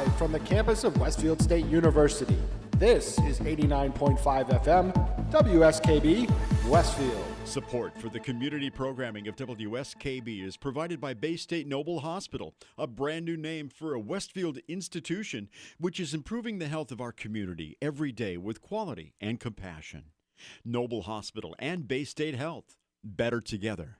Live from the campus of Westfield State University, this is 89.5 FM, WSKB, Westfield. Support for the community programming of WSKB is provided by Bay State Noble Hospital, a brand new name for a Westfield institution which is improving the health of our community every day with quality and compassion. Noble Hospital and Bay State Health, better together.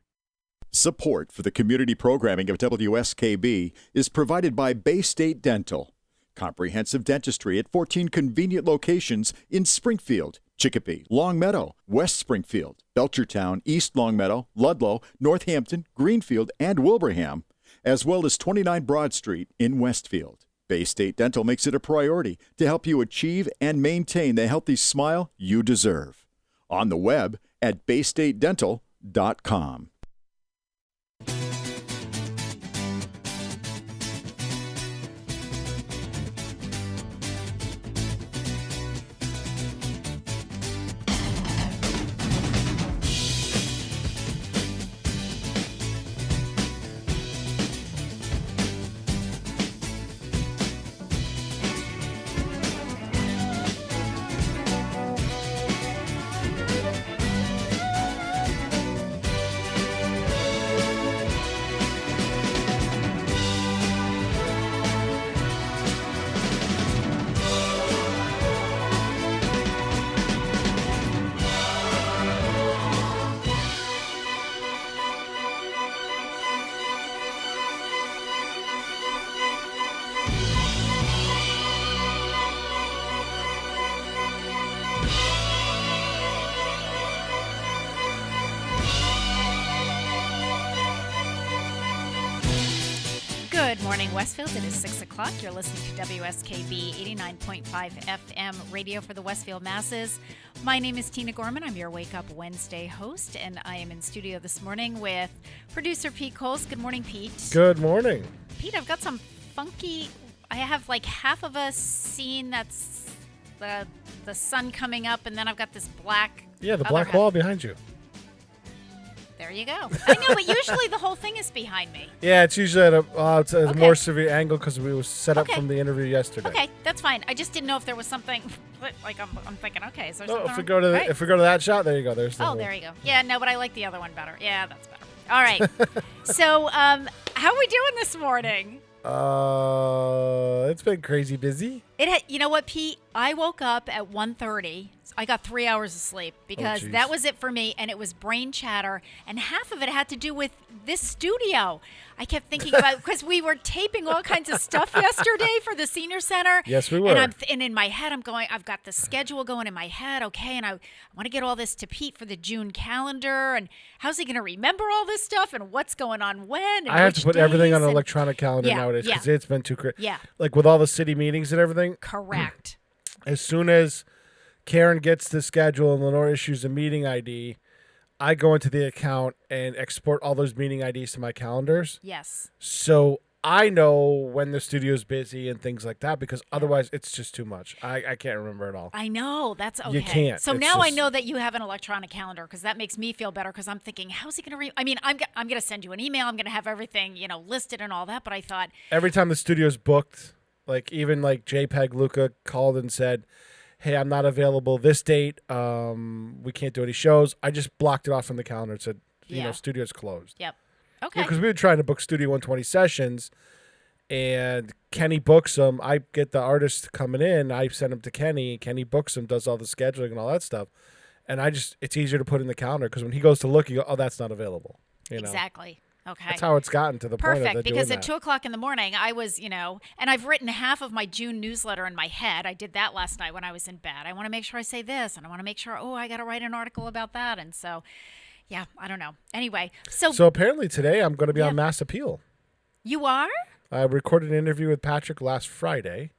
Support for the community programming of WSKB is provided by Bay State Dental. Comprehensive dentistry at 14 convenient locations in Springfield, Chicopee, Longmeadow, West Springfield, Belchertown, East Longmeadow, Ludlow, Northampton, Greenfield, and Wilbraham, as well as 29 Broad Street in Westfield. Bay State Dental makes it a priority to help you achieve and maintain the healthy smile you deserve. On the web at baystatedental.com. morning, Westfield. It is 6 o'clock. You're listening to WSKB 89.5 FM radio for the Westfield masses. My name is Tina Gorman. I'm your Wake Up Wednesday host, and I am in studio this morning with producer Pete Coles. Good morning, Pete. Good morning. Pete, I've got some funky... I have like half of a scene that's the sun coming up, and then I've got this black... Yeah, the black wall behind you. There you go. I know, but usually the whole thing is behind me. Yeah, it's usually at a more severe angle because we were set up from the interview yesterday. Okay, that's fine. I just didn't know if there was something like I'm thinking. Okay, is there something? If we go to if we go to that shot, there you go. There's the there you go. Yeah, no, but I like the other one better. Yeah, that's better. All right. So, how are we doing this morning? It's been crazy busy. You know what, Pete? I woke up at 1:30. I got 3 hours of sleep because that was it for me, and it was brain chatter, and half of it had to do with this studio. I kept thinking about because we were taping all kinds of stuff yesterday for the senior center. Yes, we were. And in my head, I've got the schedule going in my head. Okay, and I want to get all this to Pete for the June calendar, and how's he going to remember all this stuff, and what's going on when? And I have to put everything on an electronic calendar nowadays because it's been too crazy. Yeah, like with all the city meetings and everything. Correct. As soon as Karen gets the schedule and Lenore issues a meeting ID, I go into the account and export all those meeting IDs to my calendars. Yes. So I know when the studio's busy and things like that because otherwise it's just too much. I can't remember it all. I know. That's okay. You can't. So now I know that you have an electronic calendar because that makes me feel better because I'm thinking, how's he going to I mean, I'm going to send you an email. I'm going to have everything, listed and all that. But I thought. Every time the studio's booked, like even like JPEG Luca called and said, hey, I'm not available this date. We can't do any shows. I just blocked it off from the calendar and said, studio's closed. Yep. Okay. Because we were trying to book Studio 120 sessions, and Kenny books them. I get the artist coming in. I send them to Kenny. Kenny books them, does all the scheduling and all that stuff. And it's easier to put in the calendar because when he goes to look, you go, oh, that's not available. Exactly. Okay. That's how it's gotten to the point of Perfect, because at 2 2:00 in the morning, I was, and I've written half of my June newsletter in my head. I did that last night when I was in bed. I want to make sure I say this, and I want to make sure, I got to write an article about that. And so, yeah, I don't know. Anyway, so apparently today I'm going to be on Mass Appeal. You are? I recorded an interview with Patrick last Friday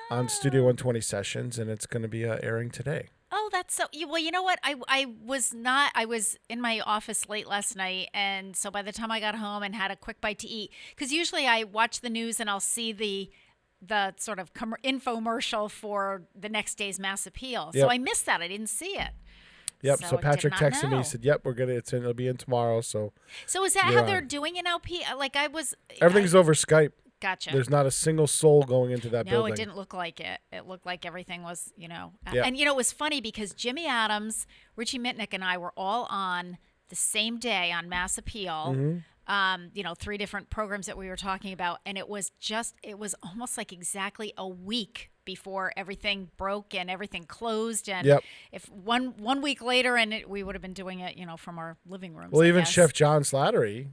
on Studio 120 Sessions, and it's going to be airing today. Oh, that's so... Well, you know what? I was in my office late last night, and so by the time I got home and had a quick bite to eat, because usually I watch the news and I'll see the sort of infomercial for the next day's Mass Appeal. Yep. So I missed that. I didn't see it. Yep. So Patrick texted me. He said, "Yep, it'll be in tomorrow." So is that how they're doing an LP? Like everything's over Skype. Gotcha. There's not a single soul going into that building. No, it didn't look like it. It looked like everything was, Yep. And, it was funny because Jimmy Adams, Richie Mitnick, and I were all on the same day on Mass Appeal. Mm-hmm. 3 different programs that we were talking about. And it was almost like exactly a week before everything broke and everything closed. And if one week later, we would have been doing it, from our living rooms. Well, even Chef John Slattery,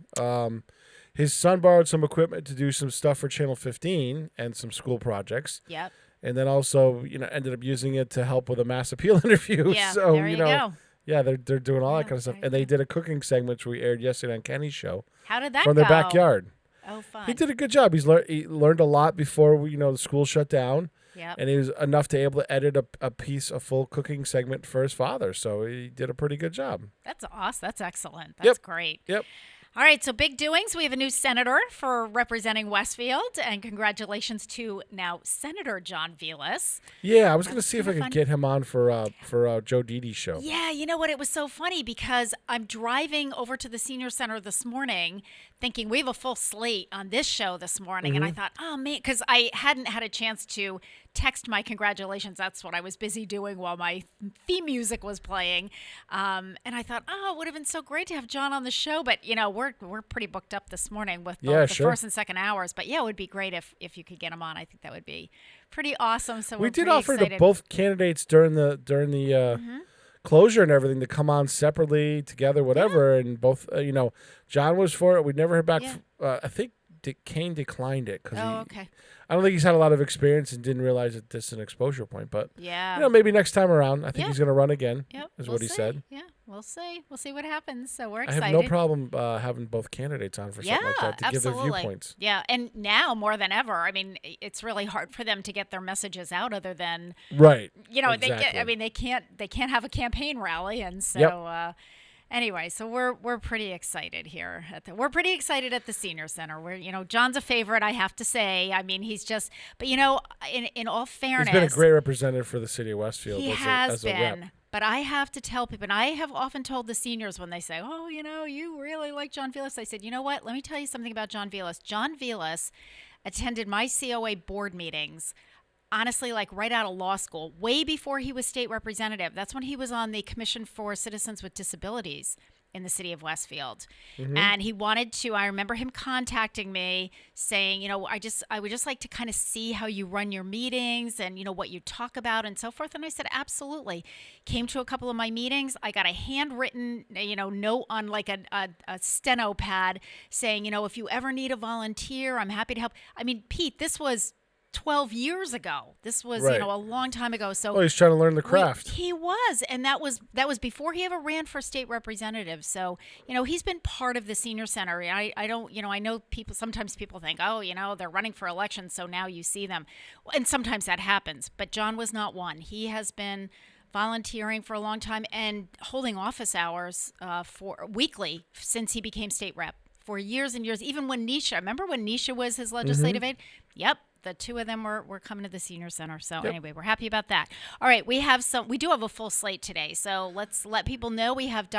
his son borrowed some equipment to do some stuff for Channel 15 and some school projects. Yep. And then also, ended up using it to help with a Mass Appeal interview. Yeah, so, there you go. Yeah, they're doing all that kind of stuff. And they did a cooking segment, which we aired yesterday on Kenny's show. How did that go? From their backyard. Oh, fun. He did a good job. He learned a lot before, the school shut down. Yep. And he was enough to able to edit a full cooking segment for his father. So he did a pretty good job. That's awesome. That's excellent. That's great. Yep. All right, so big doings. We have a new senator for representing Westfield, and congratulations to now Senator John Velas. Yeah, I was going to see if I could get him on for Joe Didi's show. Yeah, you know what? It was so funny because I'm driving over to the senior center this morning thinking we have a full slate on this show this morning, and I thought, oh, man, because I hadn't had a chance to text my congratulations. That's what I was busy doing while my theme music was playing. And I thought, it would have been so great to have John on the show. But, we're pretty booked up this morning with both the first and second hours. But, yeah, it would be great if you could get him on. I think that would be pretty awesome. So we did offer to both candidates during the closure and everything to come on separately, together, whatever. Yeah. And both, John was for it. We never heard back. I think Kane declined it because I don't think he's had a lot of experience and didn't realize that this is an exposure point. But Yeah. maybe next time around, I think Yeah. he's going to run again. Yep. Is We'll what he see. said. Yeah. We'll see. We'll see what happens. So we're I excited. have no problem having both candidates on for something like that to give their absolutely. viewpoints. Yeah, and now more than ever, I mean, it's really hard for them to get their messages out other than Right. they can't have a campaign rally, and so anyway, so we're pretty excited here. We're pretty excited at the senior center. John's a favorite, I have to say. I mean, he's just, but in all fairness, He's been a great representative for the city of Westfield. he as has a rep. been. But I have to tell people, and I have often told the seniors when they say, "Oh, you really like John Velas," I said, "You know what? Let me tell you something about John Velas. John Velas attended my COA board meetings." Honestly, like right out of law school, way before he was state representative. That's when he was on the Commission for Citizens with Disabilities in the city of Westfield. And he wanted to, I remember him contacting me saying, I would just like to kind of see how you run your meetings and, what you talk about and so forth. And I said, absolutely. Came to a couple of my meetings. I got a handwritten, note on like a steno pad saying, if you ever need a volunteer, I'm happy to help. I mean, Pete, this was 12 years ago. This was, Right. a long time ago. So Well, he's trying to learn the craft. he was, and that was before he ever ran for state representative. So, he's been part of the senior center. I don't, I know sometimes people think, oh, they're running for election, so now you see them. And sometimes that happens, but John was not one. He has been volunteering for a long time and holding office hours for weekly since he became state rep for years and years. Even when remember when Nisha was his legislative aide? Yep. The two of them were coming to the senior center. So anyway, we're happy about that. All right, we do have a full slate today. So let's let people know we have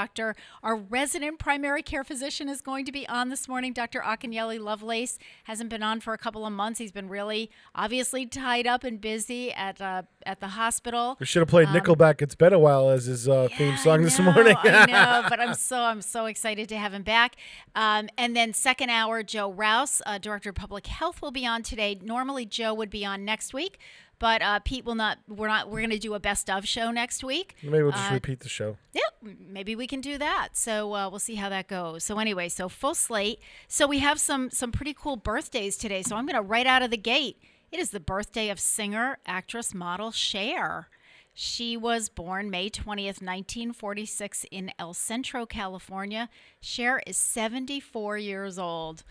our resident primary care physician is going to be on this morning. Dr. Akinyele Lovelace hasn't been on for a couple of months. He's been really obviously tied up and busy at the hospital. We should have played Nickelback. It's been a while as his theme song this morning. I know, but I'm so excited to have him back. And then second hour, Joe Rouse, Director of Public Health, will be on today. Normally Joe would be on next week, but Pete will not. We're going to do a best of show next week. Maybe we'll just repeat the show. Yeah, maybe we can do that. So we'll see how that goes. So anyway, so full slate. So we have some pretty cool birthdays today. So I'm going to right out of the gate. It is the birthday of singer, actress, model Cher. She was born May 20th, 1946 in El Centro, California. Cher is 74 years old.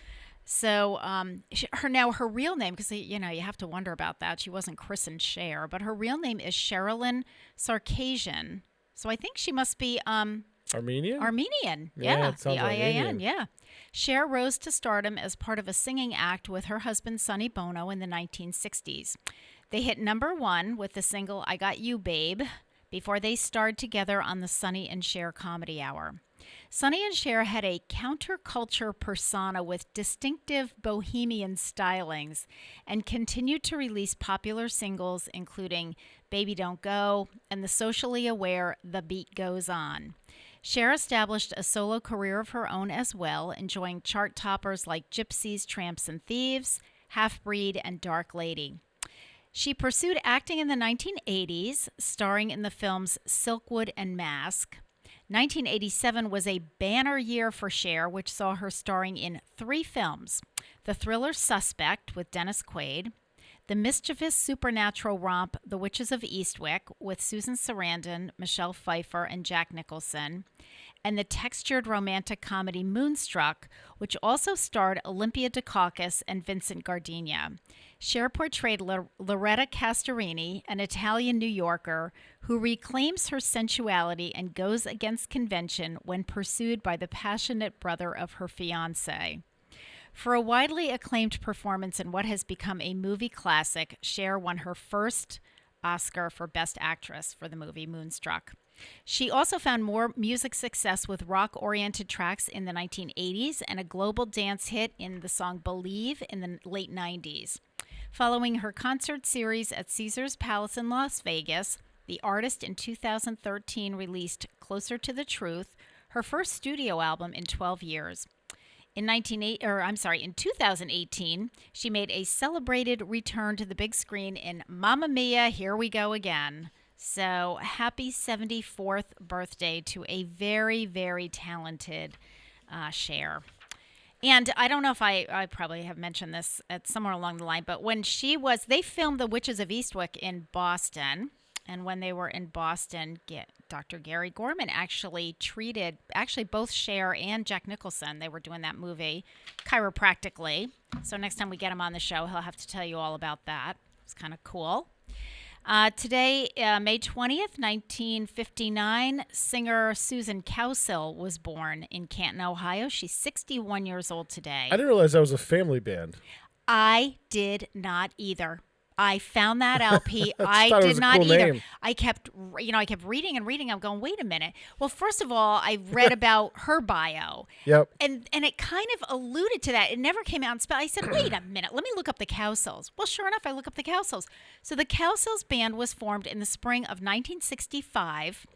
So her real name, because you have to wonder about that. She wasn't christened Cher, but her real name is Sherilyn Sarkisian. So I think she must be Armenian? Armenian. Yeah, it sounds Armenian. Armenian. Yeah. Cher rose to stardom as part of a singing act with her husband Sonny Bono in the 1960s. They hit number one with the single "I Got You, Babe" before they starred together on the Sonny and Cher Comedy Hour. Sonny and Cher had a counterculture persona with distinctive bohemian stylings and continued to release popular singles including Baby Don't Go and the socially aware The Beat Goes On. Cher established a solo career of her own as well, enjoying chart toppers like Gypsies, Tramps and Thieves, Half Breed, and Dark Lady. She pursued acting in the 1980s, starring in the films Silkwood and Mask. 1987 was a banner year for Cher, which saw her starring in 3 films: the thriller Suspect with Dennis Quaid, the mischievous supernatural romp The Witches of Eastwick with Susan Sarandon, Michelle Pfeiffer, and Jack Nicholson, and the textured romantic comedy Moonstruck, which also starred Olympia Dukakis and Vincent Gardenia. Cher portrayed Loretta Castorini, an Italian New Yorker who reclaims her sensuality and goes against convention when pursued by the passionate brother of her fiancé. For a widely acclaimed performance in what has become a movie classic, Cher won her first Oscar for Best Actress for the movie Moonstruck. She also found more music success with rock-oriented tracks in the 1980s and a global dance hit in the song Believe in the late 90s. Following her concert series at Caesars Palace in Las Vegas, the artist in 2013 released Closer to the Truth, her first studio album in 12 years. In 2018, she made a celebrated return to the big screen in Mamma Mia, Here We Go Again. So happy 74th birthday to a very, very talented Cher. And I don't know if I probably have mentioned this at somewhere along the line, but when they filmed The Witches of Eastwick in Boston. And when they were in Boston, Dr. Gary Gorman actually treated both Cher and Jack Nicholson. They were doing that movie chiropractically. So next time we get him on the show, he'll have to tell you all about that. It's kind of cool. Today, May 20th, 1959, singer Susan Cowsill was born in Canton, Ohio. She's 61 years old today. I didn't realize that was a family band. I did not either. I found that LP. I thought it did was a not cool either. name. I kept reading and reading. I'm going, wait a minute. Well, first of all, I read about her bio. Yep. And it kind of alluded to that. It never came out in spell. I said, wait a minute. Let me look up the Cowsills. Well, sure enough, I look up the Cowsills. So the Cowsills band was formed in the spring of 1965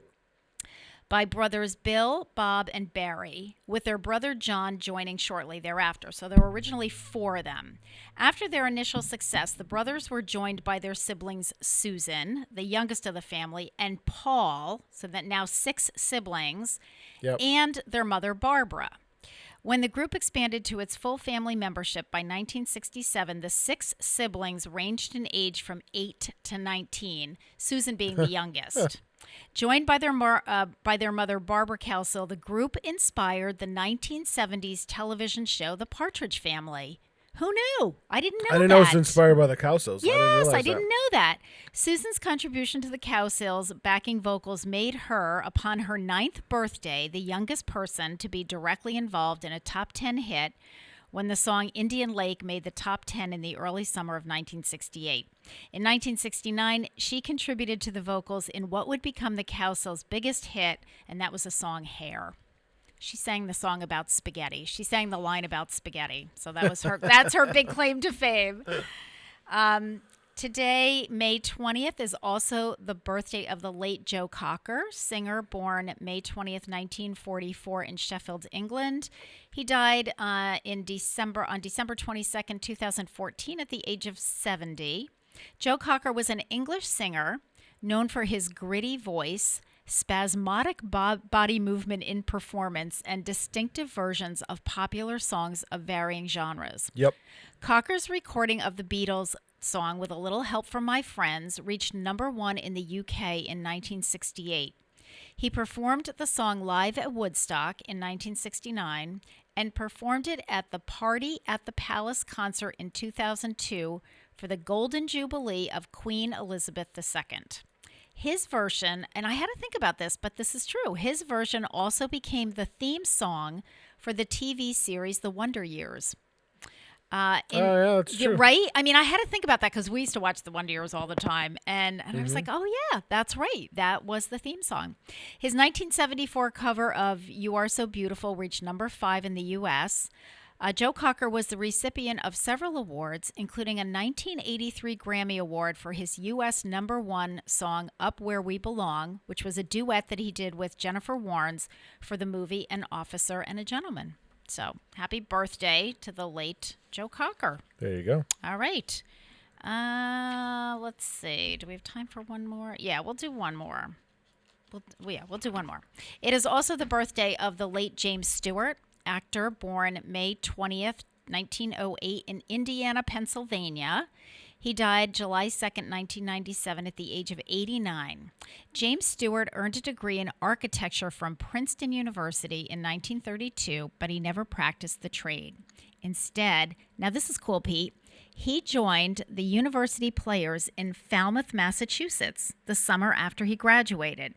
by brothers Bill, Bob, and Barry, with their brother John joining shortly thereafter. So there were originally 4 of them. After their initial success, the brothers were joined by their siblings Susan, the youngest of the family, and Paul, so that now 6 siblings, and their mother Barbara. When the group expanded to its full family membership by 1967, the 6 siblings ranged in age from 8 to 19, Susan being the youngest. Joined by their mother, Barbara Cowsill, the group inspired the 1970s television show The Partridge Family. Who knew? I didn't know that. I didn't know it was inspired by the Cowsills. Yes, I didn't know that. Susan's contribution to the Cowsills' backing vocals made her, upon her 9th birthday, the youngest person to be directly involved in a top 10 hit when the song Indian Lake made the top 10 in the early summer of 1968. In 1969, she contributed to the vocals in what would become the Cowsills' biggest hit, and that was the song Hair. She sang the song about spaghetti. She sang the line about spaghetti. So that was her. That's her big claim to fame. Today, May 20th, is also the birthday of the late Joe Cocker, singer born May 20th, 1944 in Sheffield, England. He died on December 22nd, 2014 at the age of 70. Joe Cocker was an English singer known for his gritty voice, spasmodic body movement in performance, and distinctive versions of popular songs of varying genres. Yep. Cocker's recording of the Beatles' song With a Little Help from My Friends reached #1 in the UK in 1968. He performed the song live at Woodstock in 1969 and performed it at the Party at the Palace concert in 2002 for the Golden Jubilee of Queen Elizabeth II. His version, and I had to think about this, but this is true, his version also became the theme song for the TV series The Wonder Years. Yeah, that's true. Right? I mean, I had to think about that because we used to watch The Wonder Years all the time. And I was like, oh, yeah, that's right. That was the theme song. His 1974 cover of You Are So Beautiful reached #5 in the U.S. Joe Cocker was the recipient of several awards, including a 1983 Grammy Award for his U.S. #1 song Up Where We Belong, which was a duet that he did with Jennifer Warnes for the movie An Officer and a Gentleman. So, happy birthday to the late Joe Cocker. There you go. All right. Let's see. Do we have time for one more? Yeah, we'll do one more. We'll do one more. It is also the birthday of the late James Stewart, actor born May 20th, 1908 in Indiana, Pennsylvania. He died July 2nd, 1997 at the age of 89. James Stewart earned a degree in architecture from Princeton University in 1932, but he never practiced the trade. Instead, now this is cool, Pete, he joined the university players in Falmouth, Massachusetts, the summer after he graduated.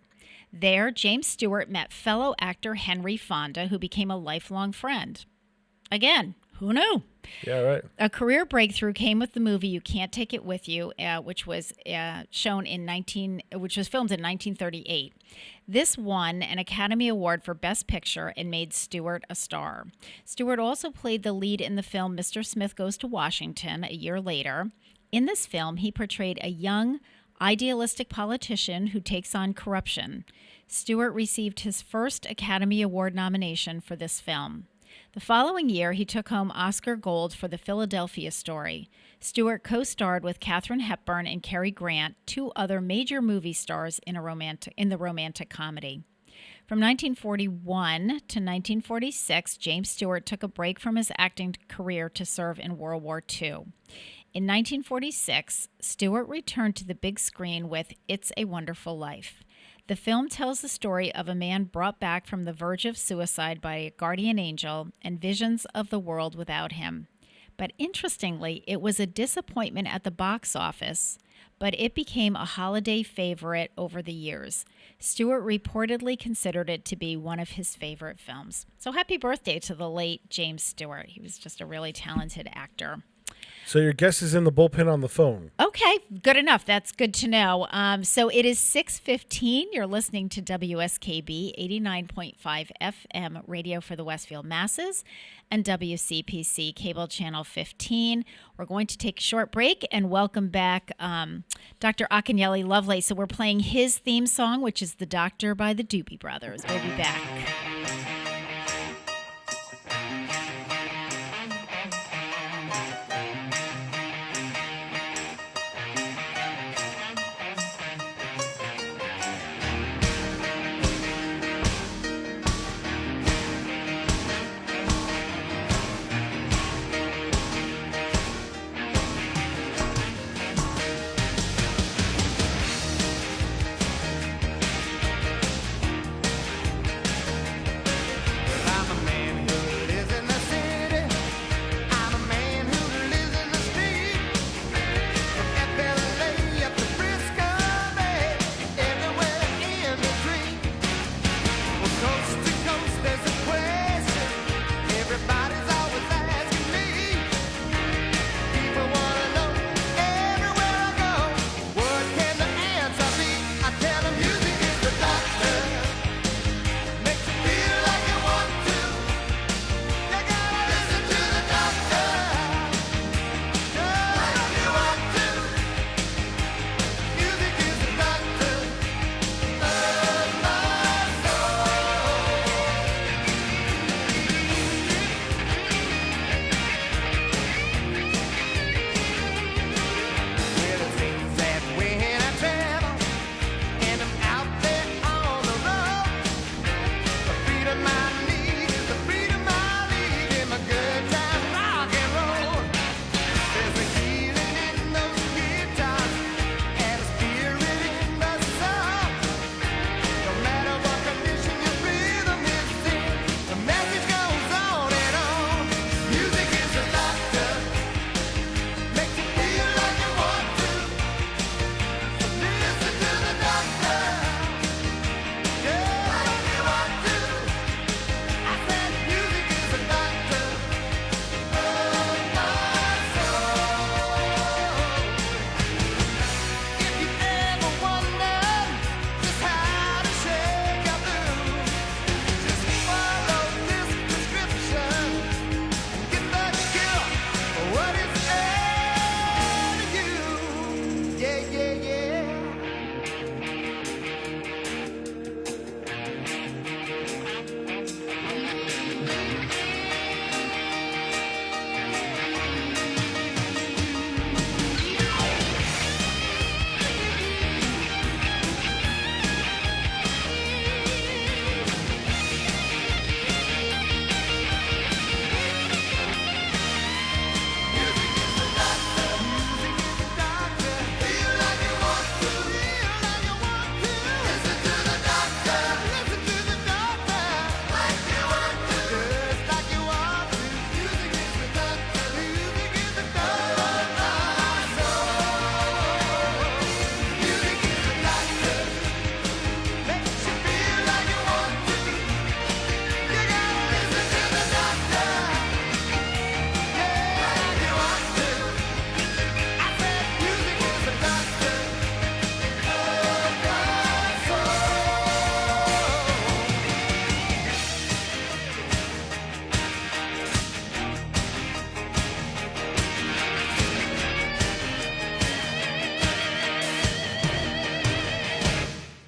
There, James Stewart met fellow actor Henry Fonda, who became a lifelong friend. Again, who knew? Yeah, right. A career breakthrough came with the movie You Can't Take It With You, which was filmed in 1938. This won an Academy Award for Best Picture and made Stewart a star. Stewart also played the lead in the film Mr. Smith Goes to Washington a year later. In this film, he portrayed a young, idealistic politician who takes on corruption. Stewart received his first Academy Award nomination for this film. The following year, he took home Oscar Gold for The Philadelphia Story. Stewart co-starred with Katharine Hepburn and Cary Grant, 2 other major movie stars in the romantic comedy. From 1941 to 1946, James Stewart took a break from his acting career to serve in World War II. In 1946, Stewart returned to the big screen with It's a Wonderful Life. The film tells the story of a man brought back from the verge of suicide by a guardian angel and visions of the world without him. But interestingly, it was a disappointment at the box office, but it became a holiday favorite over the years. Stewart reportedly considered it to be one of his favorite films. So happy birthday to the late James Stewart. He was just a really talented actor. So your guest is in the bullpen on the phone. Okay, good enough. That's good to know. So it is 6:15. You're listening to WSKB 89.5 FM radio for the Westfield Masses and WCPC cable channel 15. We're going to take a short break and welcome back Dr. Akinyele Lovelace. So we're playing his theme song, which is The Doctor by the Doobie Brothers. We'll be back.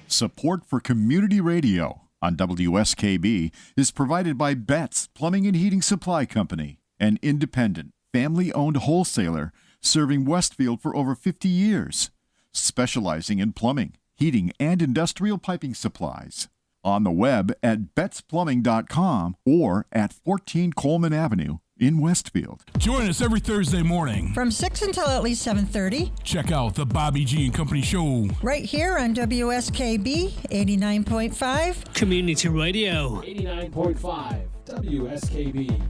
Support for community radio on WSKB is provided by Betts Plumbing and Heating Supply Company, an independent, family-owned wholesaler serving Westfield for over 50 years, specializing in plumbing, heating, and industrial piping supplies. On the web at betsplumbing.com or at 14 Coleman Avenue in Westfield. Join us every Thursday morning from 6 until at least 7:30. Check out the Bobby G and Company Show right here on WSKB 89.5 Community Radio. 89.5 WSKB.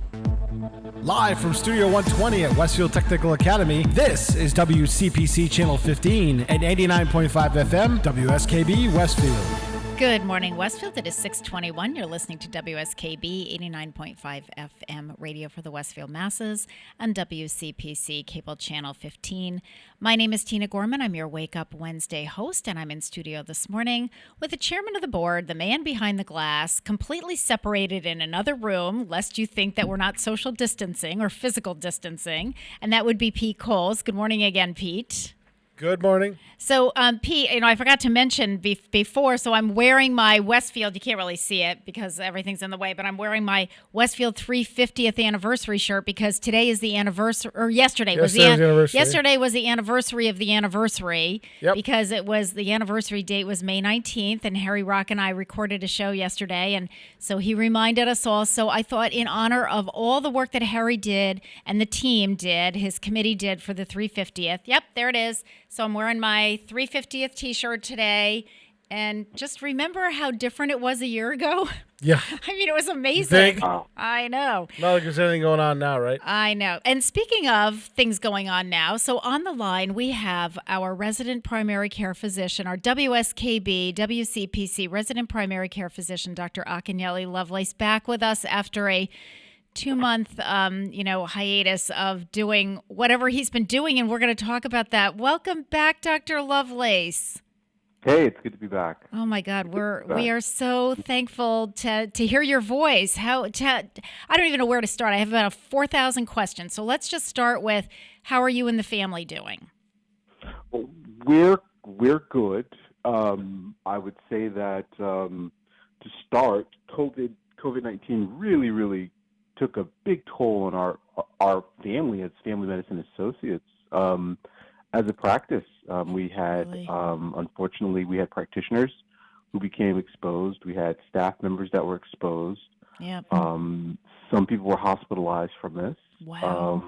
Live from Studio 120 at Westfield Technical Academy, this is WCPC Channel 15 and 89.5 FM WSKB Westfield. Good morning, Westfield. It is 6:21. You're listening to WSKB 89.5 FM radio for the Westfield masses on WCPC Cable Channel 15. My name is Tina Gorman. I'm your Wake Up Wednesday host, and I'm in studio this morning with the chairman of the board, the man behind the glass, completely separated in another room, lest you think that we're not social distancing or physical distancing, and that would be Pete Coles. Good morning again, Pete. Good morning. So, Pete, I forgot to mention before, so I'm wearing my Westfield, you can't really see it because everything's in the way, but I'm wearing my Westfield 350th anniversary shirt because today is the anniversary, or yesterday was the anniversary. Yesterday was the anniversary of the anniversary, because it was, the anniversary date was May 19th, and Harry Rock and I recorded a show yesterday, and so he reminded us all. So I thought, in honor of all the work that Harry did and the team did, his committee did for the 350th, yep, there it is. So I'm wearing my 350th T-shirt today, and just remember how different it was a year ago. Yeah. I mean, it was amazing. Wow. I know. Not like there's anything going on now, right? I know. And speaking of things going on now, so on the line we have our resident primary care physician, our WSKB, WCPC resident primary care physician, Dr. Akinyele Lovelace, back with us after a 2-month, hiatus of doing whatever he's been doing, and we're going to talk about that. Welcome back, Dr. Lovelace. Hey, it's good to be back. Oh my God, we are so thankful to hear your voice. I don't even know where to start. I have about 4,000 questions, so let's just start with, how are you and the family doing? Well, we're good. I would say that to start, COVID-19 really took a big toll on our family as family medicine associates. As a practice, we had, unfortunately, we had practitioners who became exposed. We had staff members that were exposed. Yep. Some people were hospitalized from this. Wow.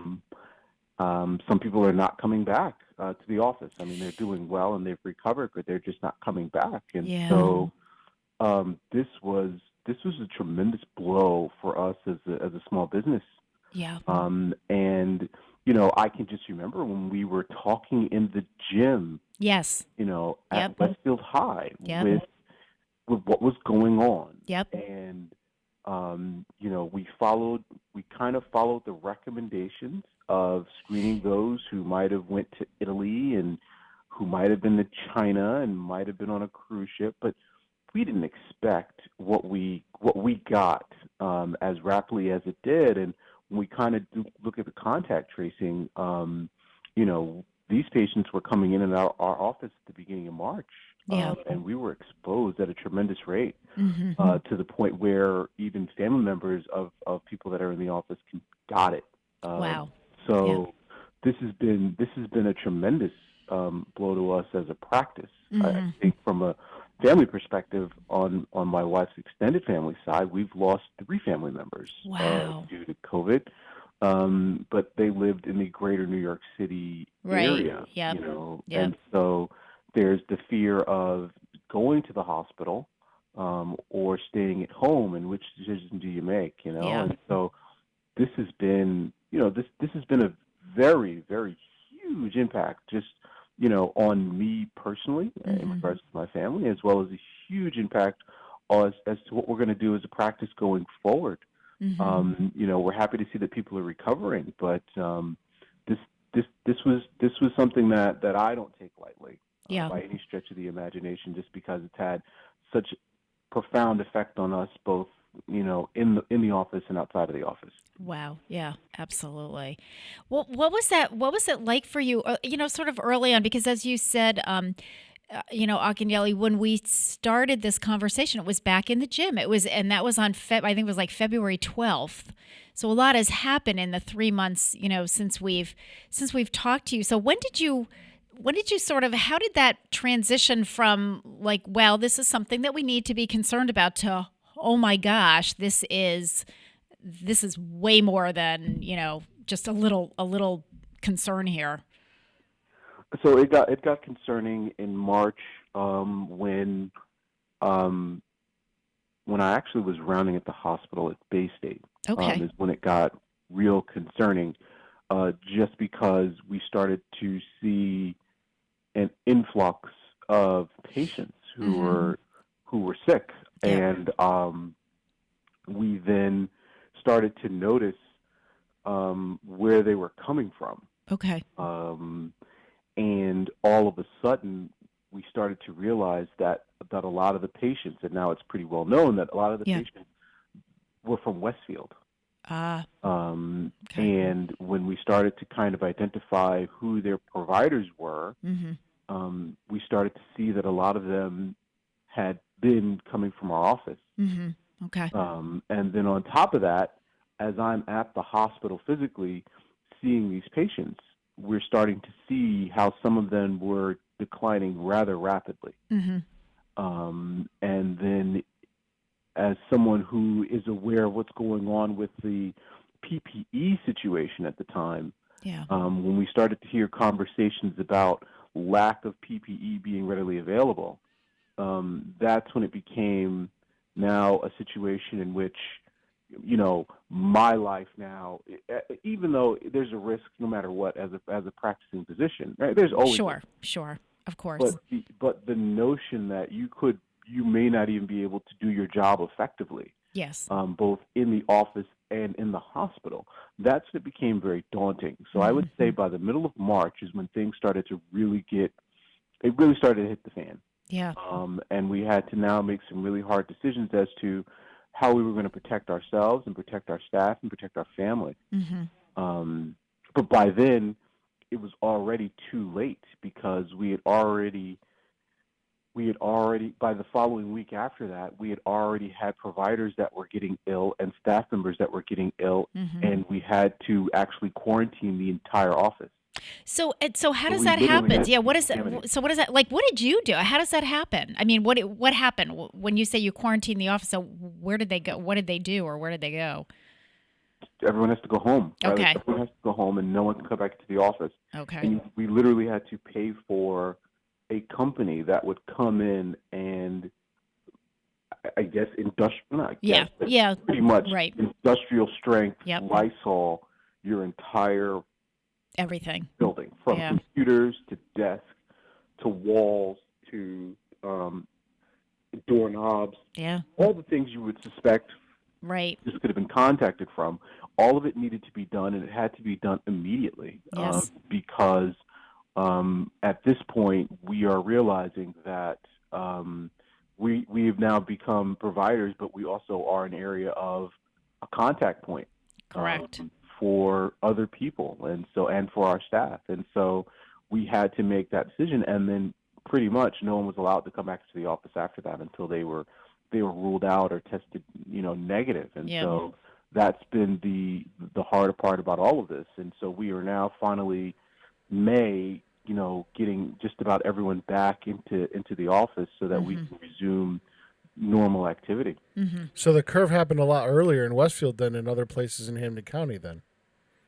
Some people are not coming back to the office. I mean, they're doing well and they've recovered, but they're just not coming back. And so this was a tremendous blow for us as a small business. Yeah. And I can just remember when we were talking in the gym. Yes. At Westfield High with what was going on. Yep. And we kind of followed the recommendations of screening those who might have went to Italy and who might have been to China and might have been on a cruise ship, but we didn't expect what we got as rapidly as it did. And when we kind of look at the contact tracing, these patients were coming in and out our office at the beginning of March, and we were exposed at a tremendous rate, to the point where even family members of people that are in the office got it. Wow. So this has been a tremendous blow to us as a practice. I think from a family perspective, on my wife's extended family side, we've lost 3 family members due to COVID. But they lived in the greater New York City area, and so there's the fear of going to the hospital or staying at home, and which decision do you make, And so this has been, this has been a very, very huge impact, just on me personally in regards to my family, as well as a huge impact as to what we're going to do as a practice going forward. We're happy to see that people are recovering, but this was something that I don't take lightly by any stretch of the imagination, just because it's had such profound effect on us both, in the office and outside of the office. Wow. Yeah, absolutely. Well, what was it like for you, sort of early on? Because as you said, Akinyele, when we started this conversation, it was back in the gym. And that was on I think it was like February 12th. So a lot has happened in the 3 months, since we've talked to you. So when did you when did you how did that transition from like, well, this is something that we need to be concerned about to, oh my gosh, this is way more than, just a little concern here. So it got concerning in March when I actually was rounding at the hospital at Bay State. Okay. Is when it got real concerning, just because we started to see an influx of patients who were sick, and we then started to notice where they were coming from. Okay. And all of a sudden, we started to realize that a lot of the patients, and now it's pretty well known that a lot of the patients were from Westfield. Okay. And when we started to kind of identify who their providers were, we started to see that a lot of them had been coming from our office. Okay. And then on top of that, as I'm at the hospital physically seeing these patients, we're starting to see how some of them were declining rather rapidly. And then as someone who is aware of what's going on with the PPE situation at the time, when we started to hear conversations about lack of PPE being readily available, that's when it became now a situation in which, my life now, even though there's a risk no matter what as a practicing physician, right? There's always sure, of course. But the notion that you may not even be able to do your job effectively, yes, both in the office and in the hospital, that's when it became very daunting. So I would say by the middle of March is when things started to really started to hit the fan. Yeah. And we had to now make some really hard decisions as to how we were going to protect ourselves and protect our staff and protect our family. But by then, it was already too late because we had already by the following week after that, we had already had providers that were getting ill and staff members that were getting ill, and we had to actually quarantine the entire office. So how does that happen? Yeah, what is that? So what is that like? What did you do? How does that happen? I mean, what happened when you say you quarantined the office? So where did they go? What did they do, or where did they go? Everyone has to go home. Okay. Right? Everyone has to go home, and no one can come back to the office. Okay. And we literally had to pay for a company that would come in and, I guess, pretty much right. industrial strength Yep. Lysol your entire everything building, from computers to desks to walls to doorknobs. Yeah. All the things you would suspect right. this could have been contacted from. All of it needed to be done, and it had to be done immediately. Yes. Because at this point, we are realizing that we have now become providers, but we also are an area of a contact point. Correct. For other people, and for our staff, and so we had to make that decision. And then pretty much no one was allowed to come back to the office after that until they were ruled out or tested, negative. And so that's been the harder part about all of this. And so we are now finally May, getting just about everyone back into the office so that we can resume normal activity. So the curve happened a lot earlier in Westfield than in other places in Hampden County then.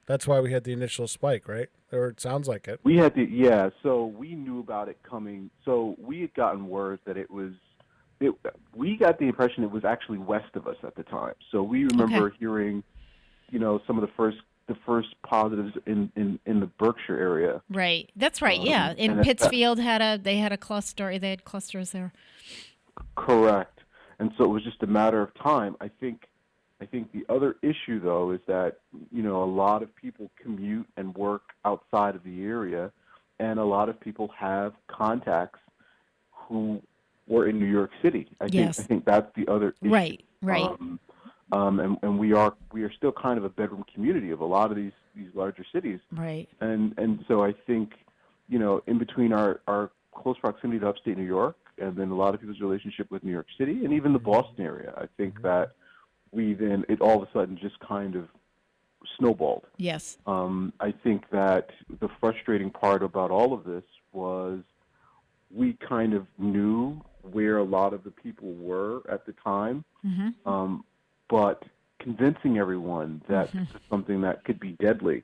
That's why we had the initial spike, right? Or it sounds like it. We had so we knew about it coming. So we had gotten word that we got the impression it was actually west of us at the time. So we remember hearing, some of the first positives in the Berkshire area. Right. That's right. Yeah. In Pittsfield they had a cluster. They had clusters there. Correct. And so it was just a matter of time. I think the other issue, though, is that, a lot of people commute and work outside of the area, and a lot of people have contacts who were in New York City. I think that's the other issue. Right. And we are still kind of a bedroom community of a lot of these larger cities. Right. And so I think, in between our close proximity to upstate New York, and then a lot of people's relationship with New York City and even the Boston area, I think that it all of a sudden just kind of snowballed. Yes. I think that the frustrating part about all of this was we kind of knew where a lot of the people were at the time, but convincing everyone that this is something that could be deadly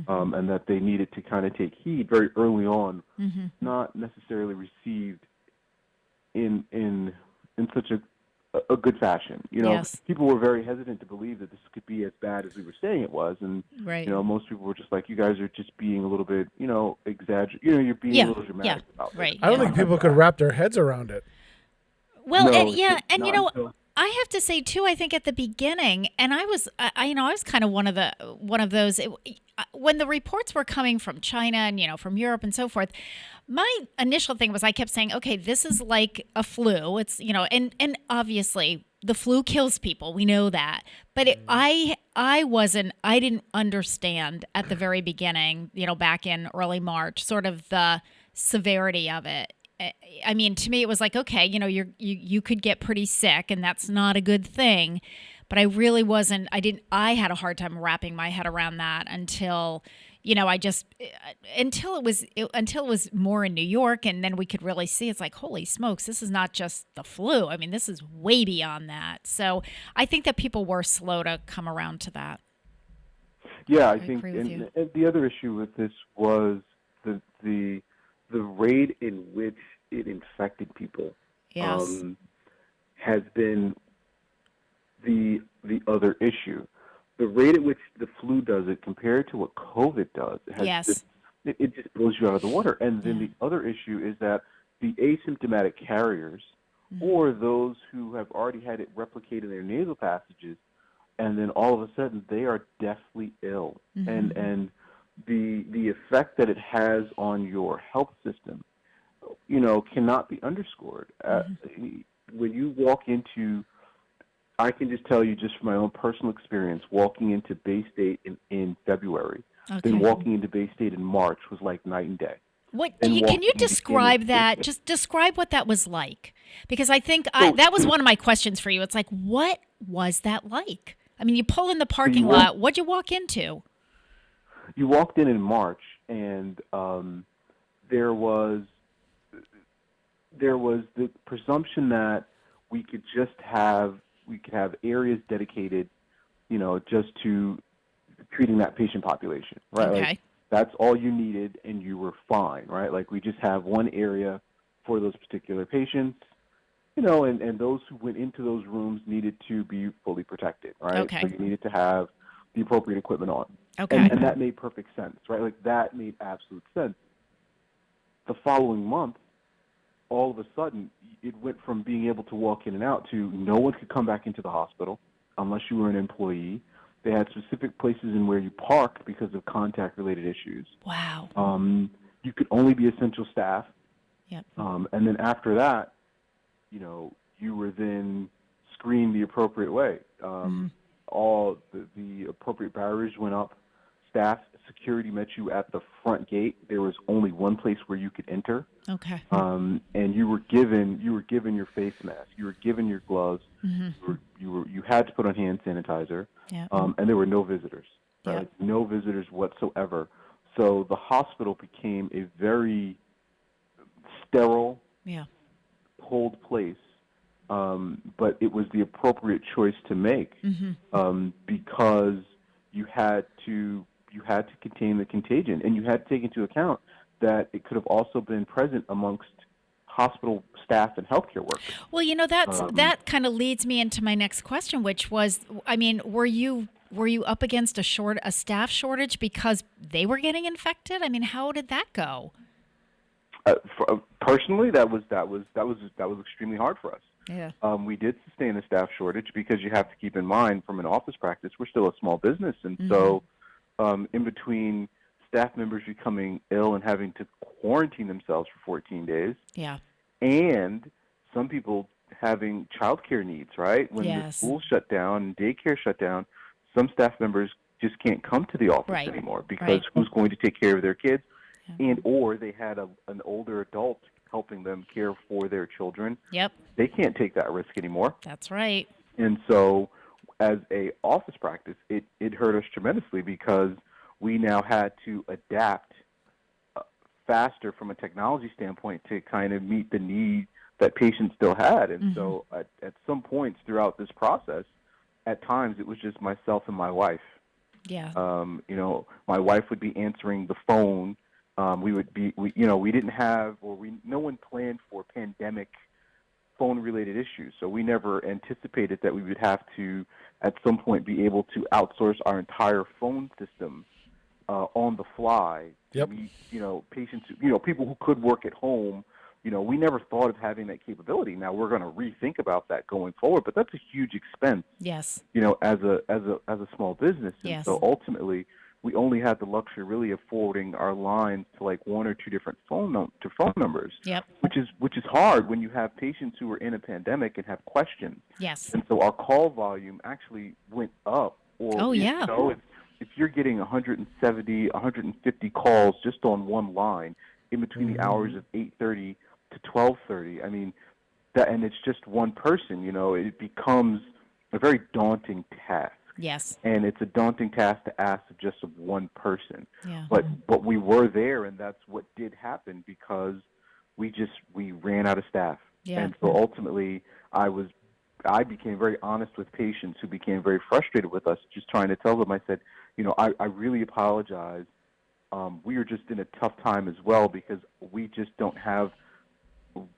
and that they needed to kind of take heed very early on, not necessarily received in such a good fashion. Yes. People were very hesitant to believe that this could be as bad as we were saying it was, and Right. most people were just like, "You guys are just being a little bit, exaggerate. You're being a little dramatic about right. it." I don't think people could wrap their heads around it. Well, No, and not until- I have to say too. I think at the beginning, and I was kind of one of those. When the reports were coming from China and from Europe and so forth, my initial thing was I kept saying, okay, this is like a flu. It's and obviously the flu kills people. We know that, but I didn't understand at the very beginning. Back in early March, sort of the severity of it. I mean, to me, it was like, okay, you could get pretty sick, and that's not a good thing. But I really wasn't. I had a hard time wrapping my head around that until, until it was more in New York, and then we could really see. It's like, holy smokes, this is not just the flu. I mean, this is way beyond that. So I think that people were slow to come around to that. Yeah, I agree think, with you. and the other issue with this was the rate in which it infected people Yes. has been the other issue. The rate at which the flu does it compared to what COVID does, Yes. it just blows you out of the water. And then the other issue is that the asymptomatic carriers, or those who have already had it replicate in their nasal passages, and then all of a sudden they are deathly ill. And the effect that it has on your health system, cannot be underscored. When you walk into, I can just tell you just from my own personal experience, walking into Bay State in February, then walking into Bay State in March was like night and day. Can you describe that? Just describe what that was like, because I think that was one of my questions for you. It's like, what was that like? I mean, you pull in the parking lot. What'd you walk into? You walked in March, and there was the presumption that we could have areas dedicated, just to treating that patient population, right? Okay. Like, that's all you needed, and you were fine, right? Like, we just have one area for those particular patients, and those who went into those rooms needed to be fully protected, right? Okay. So you needed to have the appropriate equipment on. Okay. And that made perfect sense, right? Like, that made absolute sense. The following month, all of a sudden, it went from being able to walk in and out to no one could come back into the hospital unless you were an employee. They had specific places in where you parked because of contact-related issues. Wow. You could only be essential staff. Yep. And then after that, you were then screened the appropriate way. All the appropriate barriers went up. Staff security met you at the front gate. There was only one place where you could enter. Okay. And you were given your face mask. You were given your gloves. You had to put on hand sanitizer. Yeah. And there were no visitors. Right? Yep. Like, no visitors whatsoever. So the hospital became a very sterile, cold place. But it was the appropriate choice to make because you had to contain the contagion, and you had to take into account that it could have also been present amongst hospital staff and healthcare workers. Well, that kind of leads me into my next question, which was, I mean, were you up against a staff shortage because they were getting infected? I mean, how did that go? Personally, that was extremely hard for us. Yeah. We did sustain a staff shortage because you have to keep in mind, from an office practice, we're still a small business, and so in between staff members becoming ill and having to quarantine themselves for 14 days, and some people having childcare needs, right? When the school shut down and daycare shut down, some staff members just can't come to the office anymore because who's going to take care of their kids? And or they had an older adult helping them care for their children. Yep. They can't take that risk anymore. That's right. And so as a office practice, it hurt us tremendously because we now had to adapt faster from a technology standpoint to kind of meet the need that patients still had. And so at some points throughout this process, at times it was just myself and my wife. Yeah. My wife would be answering the phone. We didn't have, no one planned for pandemic phone-related issues. So we never anticipated that we would have to, at some point, be able to outsource our entire phone system on the fly to meet, patients, people who could work at home. We never thought of having that capability. Now we're going to rethink about that going forward, but that's a huge expense. Yes. As a small business. And Yes. so ultimately, we only had the luxury really of forwarding our lines to like one or two different phone numbers. Yep. Which is hard when you have patients who are in a pandemic and have questions. Yes. And so our call volume actually went up. If you're getting 170, 150 calls just on one line in between the hours of 8:30 to 12:30, I mean, and it's just one person, it becomes a very daunting task. Yes. And it's a daunting task to ask just of one person. Yeah. But we were there, and that's what did happen because we ran out of staff. Yeah. And so ultimately, I became very honest with patients who became very frustrated with us, just trying to tell them, I said, I really apologize. We are just in a tough time as well because we just don't have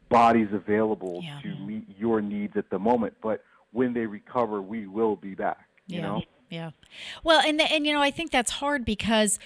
bodies available to meet your needs at the moment. But when they recover, we will be back. Yeah. Well, and I think that's hard because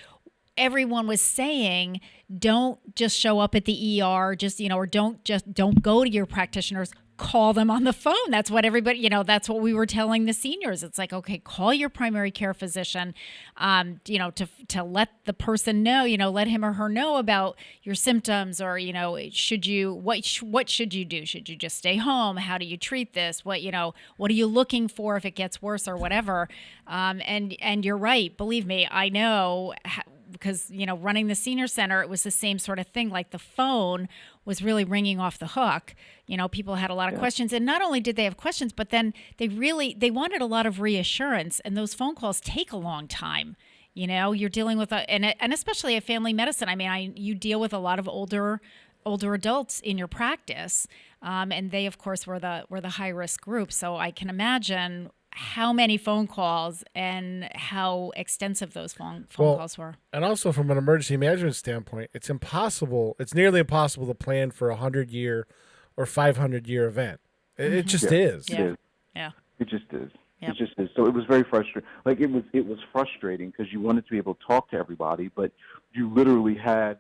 everyone was saying, don't just show up at the ER, or don't go to your practitioners. Call them on the phone. That's what everybody, that's what we were telling the seniors. It's like, okay, call your primary care physician, to let the person know, let him or her know about your symptoms, or, what should you do? Should you just stay home? How do you treat this? What are you looking for if it gets worse or whatever? And you're right. Believe me, I know because, running the senior center, it was the same sort of thing. Like the phone was really ringing off the hook. People had a lot of questions, and not only did they have questions, but then they wanted a lot of reassurance, and those phone calls take a long time. You're dealing with and especially a family medicine. I mean, you deal with a lot of older adults in your practice, and they of course were the high risk group. So I can imagine how many phone calls and how extensive those phone calls were. And also from an emergency management standpoint, it's nearly impossible to plan for 100-year or 500-year event. It just is. Yeah. It just is. Yep. It just is. So it was very frustrating. Like it was frustrating because you wanted to be able to talk to everybody, but you literally had,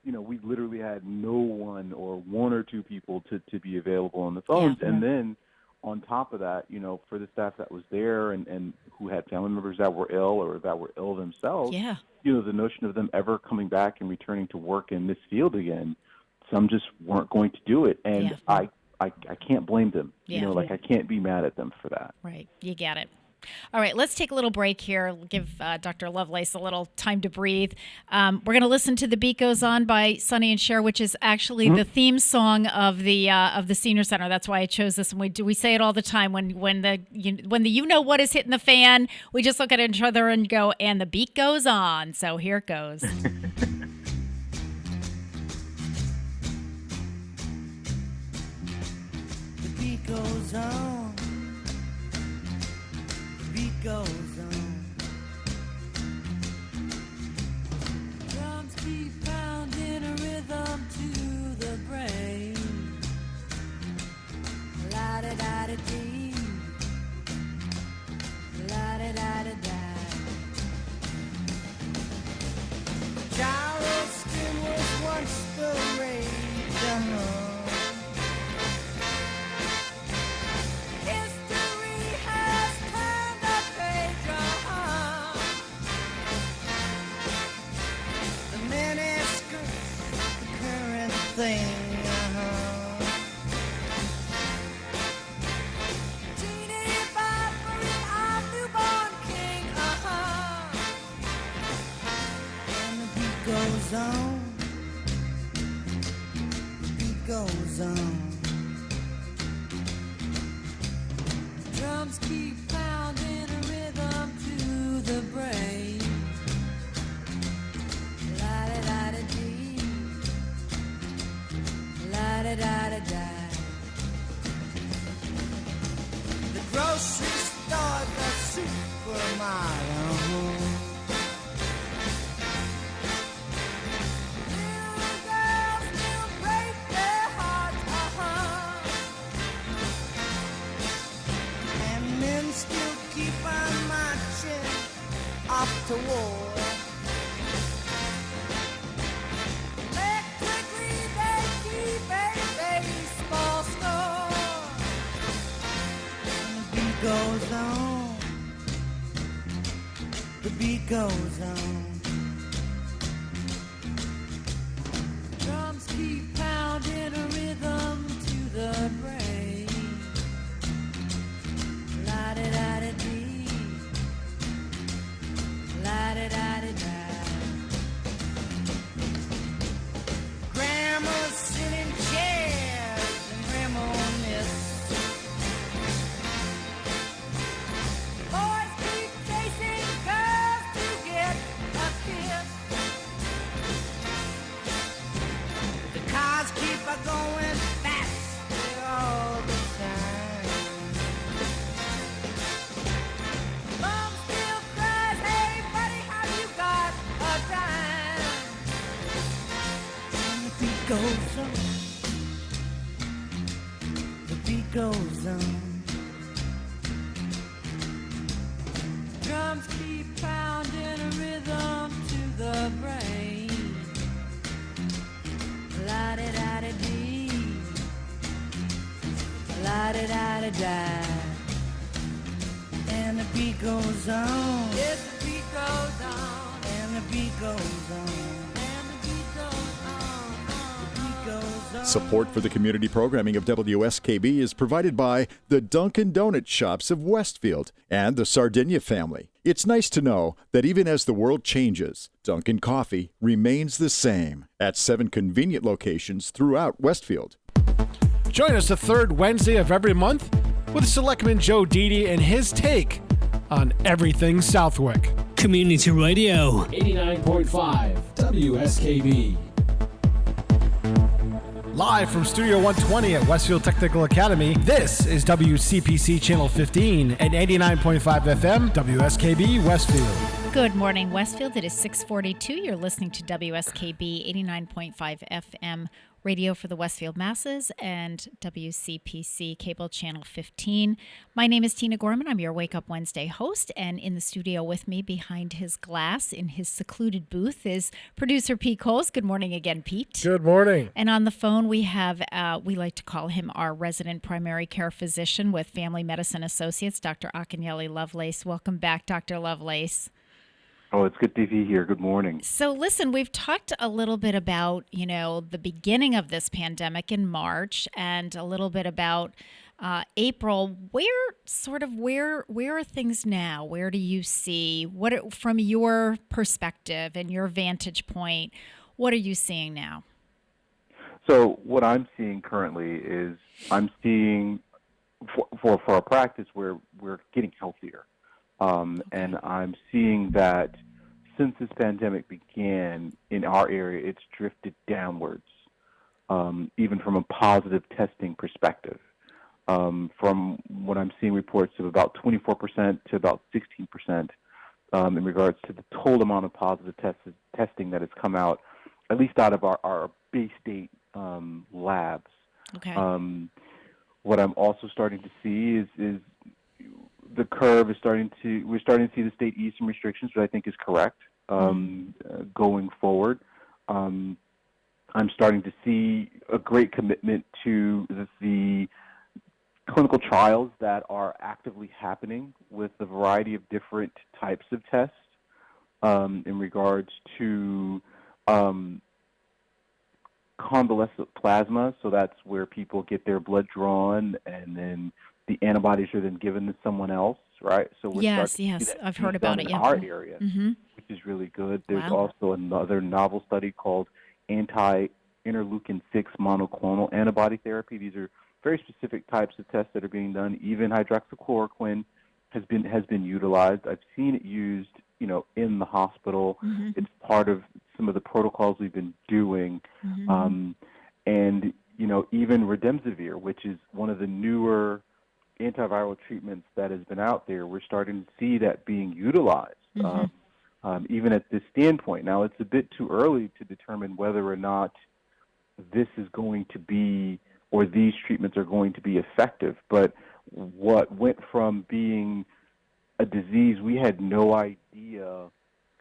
we literally had no one or one or two people to be available on the phones. Yeah. And then on top of that, for the staff that was there and who had family members that were ill or that were ill themselves, the notion of them ever coming back and returning to work in this field again, some just weren't going to do it. And I can't blame them. I can't be mad at them for that. Right. You get it. All right, let's take a little break here. We'll give Dr. Lovelace a little time to breathe. We're going to listen to "The Beat Goes On" by Sonny and Cher, which is actually the theme song of the senior center. That's why I chose this. And we say it all the time when the what is hitting the fan. We just look at each other and go, and the beat goes on. So here it goes. The beat goes on. Goes on. Drums keep pounding a rhythm to the brain. La da da da dee, la da da da da. Charleston was once the rage. Thing, Genie Barbary, I'm newborn king, And the beat goes on, the beat goes on. Drums keep pounding a rhythm to the brain. La da da da dee. La-da-da-da-da. The grocery store, the supermarket. Little girls still break their hearts, and men still keep on marching off to war. Electrically, they keep a baseball score. And the beat goes on. The beat goes on. Drums keep pounding a rhythm to the brain. La-da-da-da-dee. La-da-da-da-da. Grandmas sit in chairs and reminisce. Boys keep chasing girls to get a kiss. The cars keep a going fast all the time. Mom still cries, hey buddy, have you got a dime? And the beat goes on. The beat goes on. Drums keep pounding a rhythm to the brain. La-da-da-da-dee. La-da-da-da-da. And the beat goes on. Yes, the beat goes on. And the beat goes on. And the beat goes on. The beat goes on. Support for the community programming of WSKB is provided by the Dunkin' Donut Shops of Westfield and the Sardinia family. It's nice to know that even as the world changes, Dunkin' Coffee remains the same at 7 convenient locations throughout Westfield. Join us the third Wednesday of every month with Selectman Joe Didi and his take on everything Southwick. Community Radio. 89.5 WSKB. Live from Studio 120 at Westfield Technical Academy, this is WCPC Channel 15 and 89.5 FM WSKB Westfield. Good morning, Westfield. It is 6:42. You're listening to WSKB 89.5 FM radio for the Westfield masses and WCPC cable channel 15. My name is Tina Gorman. I'm your Wake Up Wednesday host, and in the studio with me behind his glass in his secluded booth is producer Pete Coles. Good morning again, Pete. Good morning. And on the phone we have, we like to call him our resident primary care physician with Family Medicine Associates, Dr. Akinyele Lovelace. Welcome back, Dr. Lovelace. Oh, it's good to be here. Good morning. So listen, we've talked a little bit about, the beginning of this pandemic in March and a little bit about April. Where are things now? Where do you see, from your perspective and your vantage point, what are you seeing now? So what I'm seeing currently is I'm seeing for our practice where we're getting healthier. And I'm seeing that since this pandemic began in our area, it's drifted downwards, even from a positive testing perspective. From what I'm seeing reports of about 24% to about 16% in regards to the total amount of positive testing that has come out, at least out of our Bay State labs. Okay. What I'm also starting to see is the curve is we're starting to see the state ease some restrictions, which I think is correct going forward. I'm starting to see a great commitment to the clinical trials that are actively happening with a variety of different types of tests in regards to convalescent plasma. So that's where people get their blood drawn and then the antibodies are then given to someone else, right? So we're yes, starting to see that I've heard about it. in Yeah, our area, mm-hmm. which is really good. There's Wow. also another novel study called anti-interleukin-6 monoclonal antibody therapy. These are very specific types of tests that are being done. Even hydroxychloroquine has been utilized. I've seen it used, in the hospital. Mm-hmm. It's part of some of the protocols we've been doing, Mm-hmm. and even remdesivir, which is one of the newer antiviral treatments that has been out there, we're starting to see that being utilized, even at this standpoint. Now, it's a bit too early to determine whether or not this is going to be, or these treatments are going to be effective. But what went from being a disease we had no idea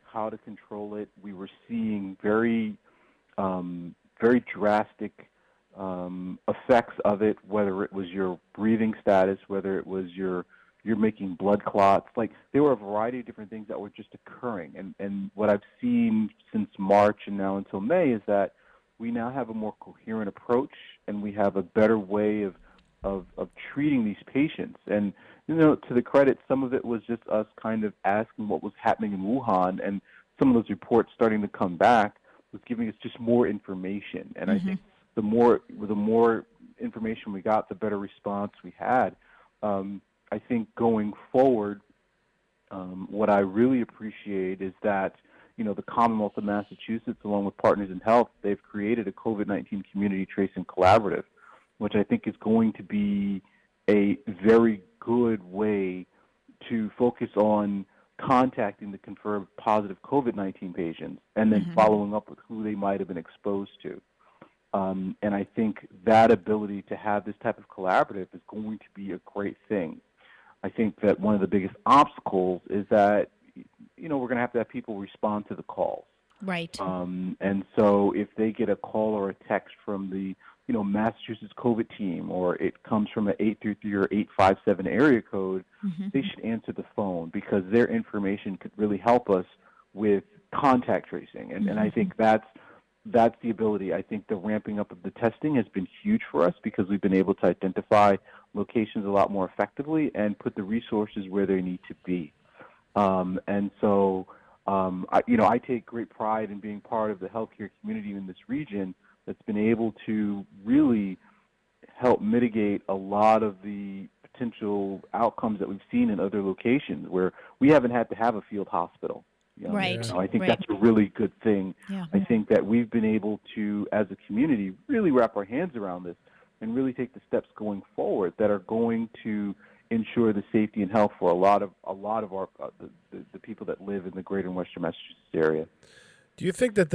how to control it, we were seeing very drastic effects of it, whether it was your breathing status, whether it was you're making blood clots. Like, there were a variety of different things that were just occurring. And what I've seen since March and now until May is that we now have a more coherent approach, and we have a better way of treating these patients. And, to the credit, some of it was just us kind of asking what was happening in Wuhan, and some of those reports starting to come back was giving us just more information. And I think the more information we got, the better response we had. I think going forward, what I really appreciate is that, the Commonwealth of Massachusetts, along with Partners in Health, they've created a COVID-19 community tracing collaborative, which I think is going to be a very good way to focus on contacting the confirmed positive COVID-19 patients and then following up with who they might have been exposed to. And I think that ability to have this type of collaborative is going to be a great thing. I think that one of the biggest obstacles is that, we're going to have people respond to the calls. Right. And so if they get a call or a text from the, Massachusetts COVID team, or it comes from an 833 or 857 area code, they should answer the phone, because their information could really help us with contact tracing. And I think that's the ability. I think the ramping up of the testing has been huge for us, because we've been able to identify locations a lot more effectively and put the resources where they need to be. And so, I take great pride in being part of the healthcare community in this region that's been able to really help mitigate a lot of the potential outcomes that we've seen in other locations where we haven't had to have a field hospital. Right. I think that's a really good thing. Yeah. I think that we've been able to, as a community, really wrap our hands around this and really take the steps going forward that are going to ensure the safety and health for a lot of our the people that live in the greater Western Massachusetts area. Do you think that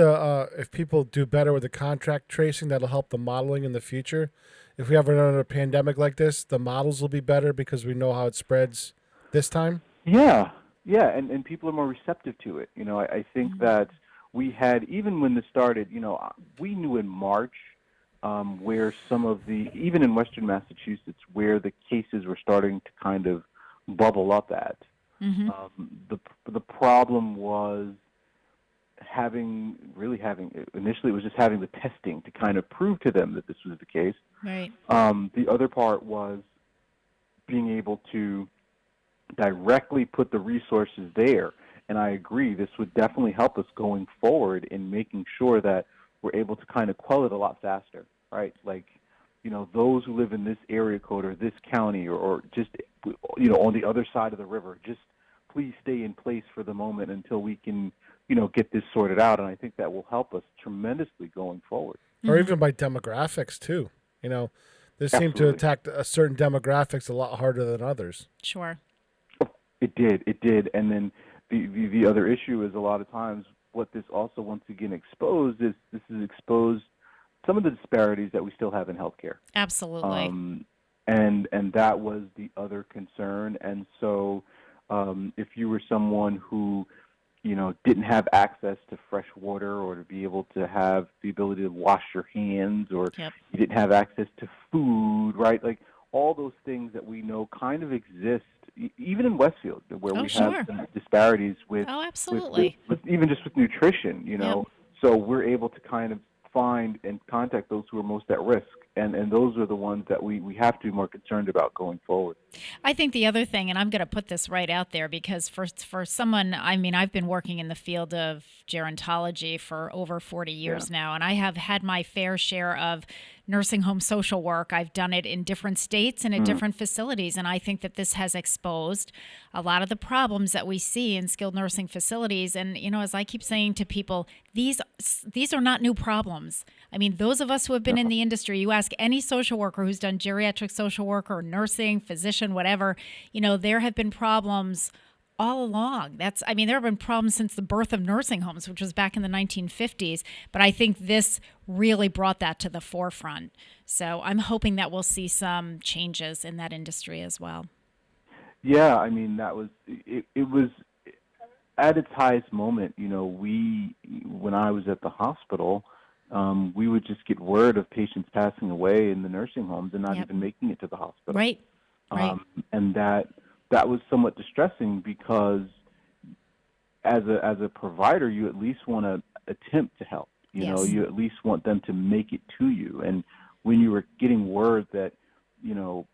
if people do better with the contract tracing, that'll help the modeling in the future? If we have another pandemic like this, the models will be better because we know how it spreads this time? Yeah, and people are more receptive to it. I think that we had, even when this started, we knew in March where some of even in Western Massachusetts, where the cases were starting to kind of bubble up at. The problem was initially it was just having the testing to kind of prove to them that this was the case. Right. The other part was being able to directly put the resources there. And I agree, this would definitely help us going forward in making sure that we're able to kind of quell it a lot faster, right? Like, those who live in this area code or this county or just, on the other side of the river, just please stay in place for the moment until we can, get this sorted out. And I think that will help us tremendously going forward. Or even by demographics, too. This seemed to attack a certain demographics a lot harder than others. Sure. It did. And then the other issue is, a lot of times what this also once again exposed is some of the disparities that we still have in healthcare. Absolutely. And that was the other concern. And so if you were someone who, didn't have access to fresh water, or to be able to have the ability to wash your hands, or you didn't have access to food, right? Like, all those things that we know kind of exist, even in Westfield, where we have some disparities with, absolutely. with even just with nutrition, So we're able to kind of find and contact those who are most at risk. And those are the ones that we have to be more concerned about going forward. I think the other thing, and I'm going to put this right out there, because for someone, I've been working in the field of gerontology for over 40 years now, and I have had my fair share of nursing home social work. I've done it in different states and at different facilities, and I think that this has exposed a lot of the problems that we see in skilled nursing facilities. And, as I keep saying to people, these are not new problems. Those of us who have been in the industry, you ask ask any social worker who's done geriatric social work or nursing, physician, whatever, there have been problems all along. There have been problems since the birth of nursing homes, which was back in the 1950s. But I think this really brought that to the forefront. So I'm hoping that we'll see some changes in that industry as well. Yeah, I mean, that was it. It was at its highest moment. When I was at the hospital, we would just get word of patients passing away in the nursing homes and not even making it to the hospital. Right. And that was somewhat distressing because as a provider, you at least want to attempt to help. You at least want them to make it to you. And when you were getting word that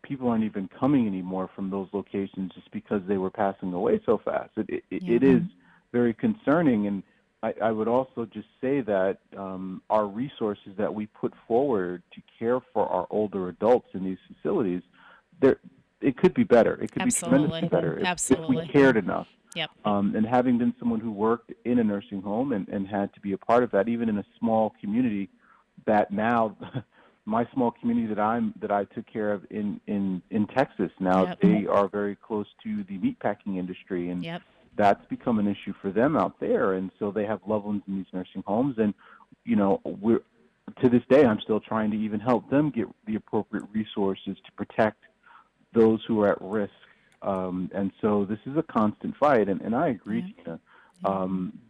people aren't even coming anymore from those locations just because they were passing away so fast, it is very concerning. And I would also just say that our resources that we put forward to care for our older adults in these facilities, it could be better. It could be tremendously better if we cared enough. Yep. And having been someone who worked in a nursing home and had to be a part of that, even in a small community, that now my small community that I took care of in Texas, now they are very close to the meatpacking industry, and that's become an issue for them out there. And so they have loved ones in these nursing homes, and we're to this day I'm still trying to even help them get the appropriate resources to protect those who are at risk. And so this is a constant fight, and I agree, Tina.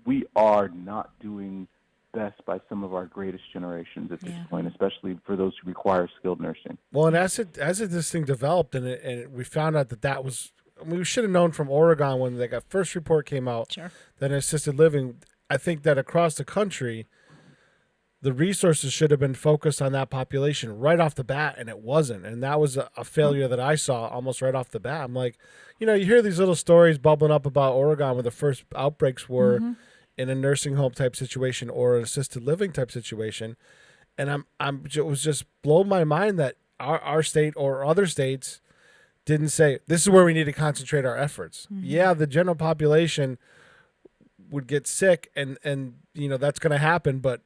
We are not doing best by some of our greatest generations at this point, especially for those who require skilled nursing. Well, and as this thing developed, and we found out that was, we should have known from Oregon when that first report came out that in assisted living, I think that across the country, the resources should have been focused on that population right off the bat, and it wasn't. And that was a failure that I saw almost right off the bat. I'm like, you hear these little stories bubbling up about Oregon where the first outbreaks were in a nursing home type situation or an assisted living type situation. And it was just blown my mind that our state or other states didn't say, this is where we need to concentrate our efforts. Yeah, the general population would get sick and that's going to happen, but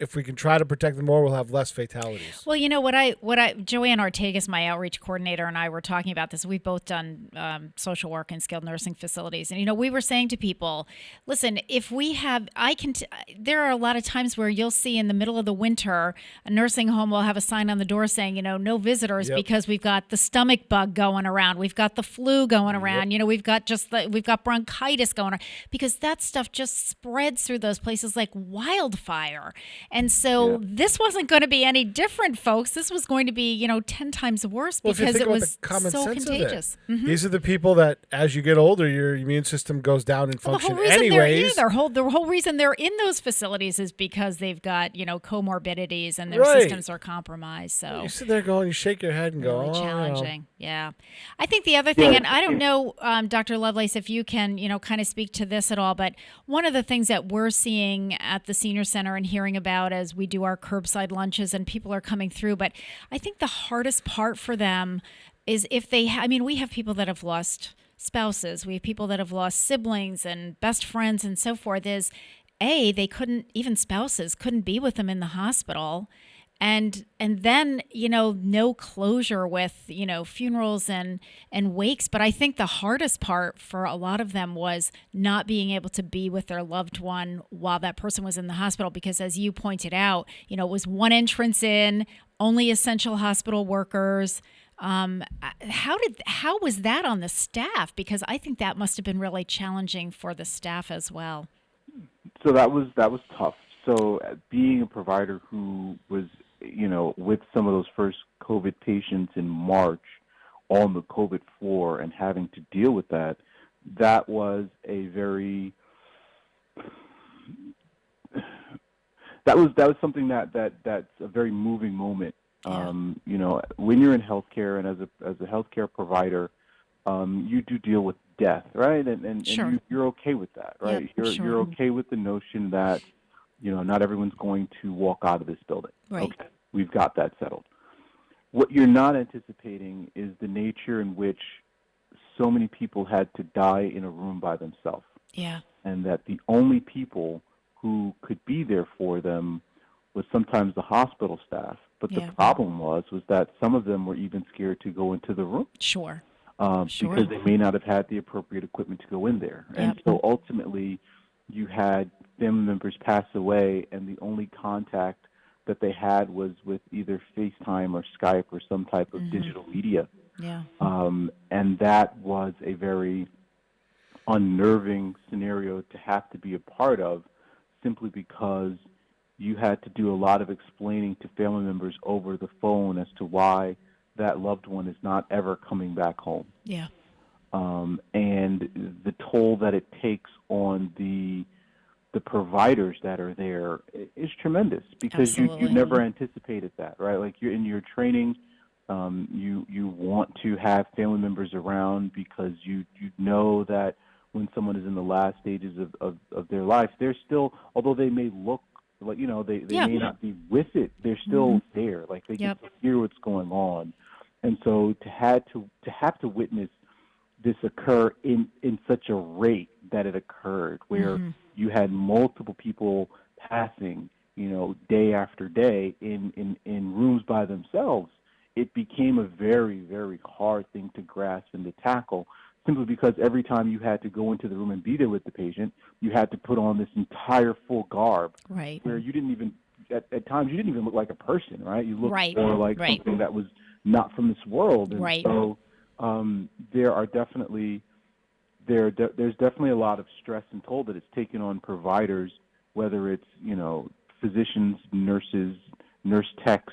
if we can try to protect them more, we'll have less fatalities. Well, Joanne Ortegas, my outreach coordinator, and I were talking about this. We've both done social work in skilled nursing facilities. And, we were saying to people, listen, if we have, there are a lot of times where you'll see in the middle of the winter, a nursing home will have a sign on the door saying, no visitors because we've got the stomach bug going around. We've got the flu going around. We've got bronchitis going around, because that stuff just spreads through those places like wildfire. And so this wasn't going to be any different, folks. This was going to be, 10 times worse because it was so contagious. These are the people that, as you get older, your immune system goes down in function anyways. The whole reason they're in those facilities is because they've got, comorbidities and their systems are compromised. So you sit there going, you shake your head and go, really challenging. Yeah. I think the other thing, and I don't know, Dr. Lovelace, if you can, kind of speak to this at all, but one of the things that we're seeing at the senior center and hearing about as we do our curbside lunches and people are coming through, but I think the hardest part for them is if they, we have people that have lost spouses, we have people that have lost siblings and best friends and so forth, is spouses couldn't be with them in the hospital. And then, no closure with, funerals and wakes. But I think the hardest part for a lot of them was not being able to be with their loved one while that person was in the hospital. Because as you pointed out, it was one entrance in, only essential hospital workers. How was that on the staff? Because I think that must have been really challenging for the staff as well. So that was tough. So being a provider who was, with some of those first COVID patients in March on the COVID floor and having to deal with that was a very, that was something that's a very moving moment. When you're in healthcare and as a healthcare provider, you do deal with death, right? And you're okay with that, right? You're okay with the notion that, not everyone's going to walk out of this building. Right. Okay, we've got that settled. What you're not anticipating is the nature in which so many people had to die in a room by themselves. Yeah. And that the only people who could be there for them was sometimes the hospital staff, But Yeah. the problem was that some of them were even scared to go into the room. Sure. Because they may not have had the appropriate equipment to go in there. And Yep. so ultimately, you had family members pass away, and the only contact that they had was with either FaceTime or Skype or some type of digital media. Yeah. And that was a very unnerving scenario to have to be a part of, simply because you had to do a lot of explaining to family members over the phone as to why that loved one is not ever coming back home. Yeah. And the toll that it takes on the providers that are there is tremendous, because you Absolutely. never anticipated that, right? Like, you're in your training, you want to have family members around because you know that when someone is in the last stages of their life, they're still, although they may look like, they Yeah. may not be with it, they're still there. Like, they Yep. can hear what's going on. And so to have to witness this occur in such a rate that it occurred, where you had multiple people passing, day after day in rooms by themselves, it became a very, very hard thing to grasp and to tackle, simply because every time you had to go into the room and be there with the patient, you had to put on this entire full garb, Right. where you didn't even, at times, you didn't even look like a person, right? You looked Right. more like Right. something that was not from this world. And Right. so there are definitely there's definitely a lot of stress and toll that it's taken on providers, whether it's physicians, nurses, nurse techs,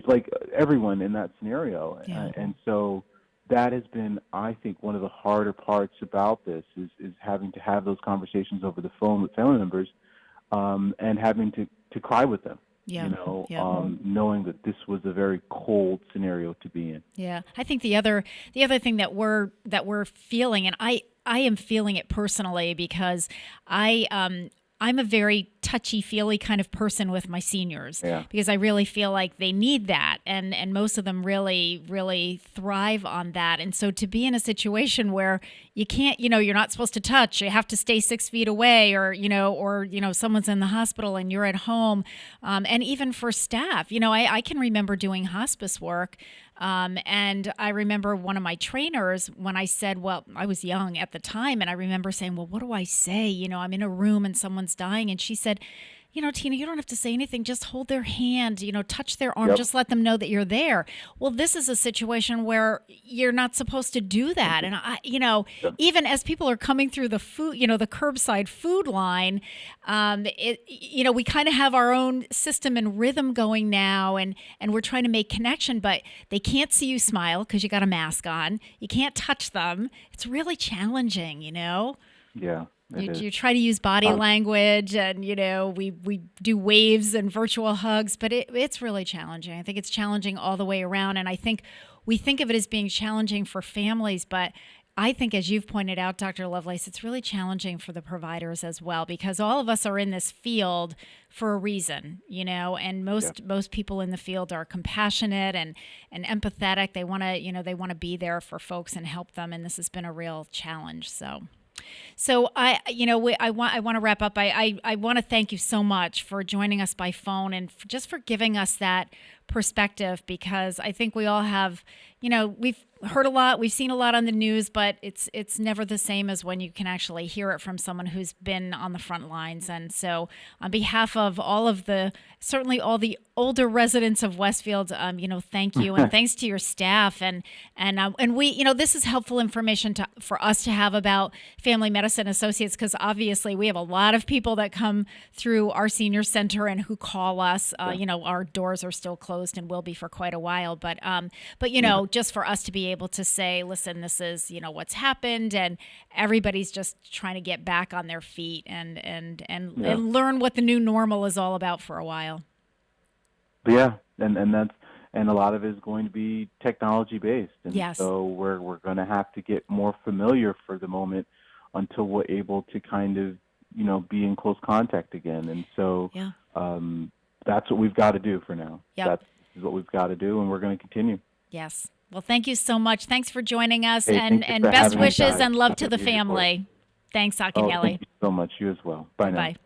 like everyone in that scenario. Yeah. And so that has been, I think, one of the harder parts about this is having to have those conversations over the phone with family members, and having to cry with them. Yeah. Knowing that this was a very cold scenario to be in. Yeah, I think the other thing that we're feeling, and I am feeling it personally, because I'm a very touchy-feely kind of person with my seniors, because I really feel like they need that, and most of them really, really thrive on that. And so to be in a situation where you can't, you're not supposed to touch, you have to stay 6 feet away, or someone's in the hospital and you're at home, and even for staff, I can remember doing hospice work. And I remember one of my trainers, when I said, well, I was young at the time, and I remember saying, well, what do I say? I'm in a room and someone's dying. And she said, Tina, you don't have to say anything. Just hold their hand, touch their arm, just let them know that you're there. Well, this is a situation where you're not supposed to do that. And even as people are coming through the food, the curbside food line, we kind of have our own system and rhythm going now, and we're trying to make connection, but they can't see you smile because you got a mask on. You can't touch them. It's really challenging, Yeah. You try to use body language, and we do waves and virtual hugs, but it's really challenging. I think it's challenging all the way around, and I think we think of it as being challenging for families, but I think, as you've pointed out, Dr. Lovelace, it's really challenging for the providers as well, because all of us are in this field for a reason, and most people in the field are compassionate and empathetic. They want to be there for folks and help them, and this has been a real challenge. So I want to wrap up. I want to thank you so much for joining us by phone, and just for giving us that perspective, because I think we all have, we've heard a lot, we've seen a lot on the news, but it's never the same as when you can actually hear it from someone who's been on the front lines. And so on behalf of certainly all the older residents of Westfield, thank you, and thanks to your staff, and we, this is helpful information for us to have about Family Medicine Associates, because obviously we have a lot of people that come through our senior center and who call us. Our doors are still closed and will be for quite a while, but just for us to be able to say, listen, this is what's happened, and everybody's just trying to get back on their feet and learn what the new normal is all about for a while. Yeah, and a lot of it is going to be technology based, and yes. So we're going to have to get more familiar for the moment until we're able to kind of be in close contact again. And so that's what we've got to do for now. Yep. That's what we've got to do, and we're going to continue. Yes. Well, thank you so much. Thanks for joining us, Hey, and best wishes and love to the family. Thanks, Akinyele. Thank you so much. You as well. Bye now. Bye.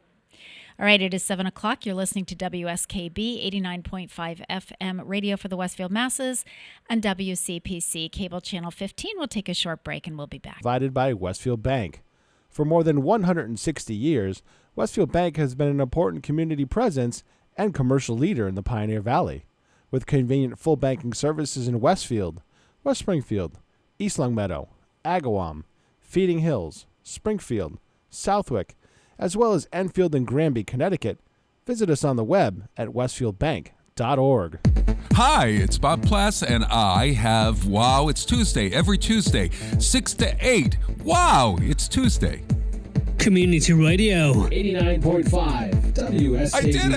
All right, it is 7 o'clock. You're listening to WSKB 89.5 FM radio for the Westfield masses and WCPC cable channel 15. We'll take a short break and we'll be back. Provided by Westfield Bank. For more than 160 years, Westfield Bank has been an important community presence and commercial leader in the Pioneer Valley, with convenient full banking services in Westfield, West Springfield, East Longmeadow, Agawam, Feeding Hills, Springfield, Southwick, as well as Enfield and Granby, Connecticut. Visit us on the web at westfieldbank.org. Hi, it's Bob Plass, and I have Wow, It's Tuesday, every Tuesday, 6 to 8. Wow, it's Tuesday. Community Radio. 89.5 WSKB. I did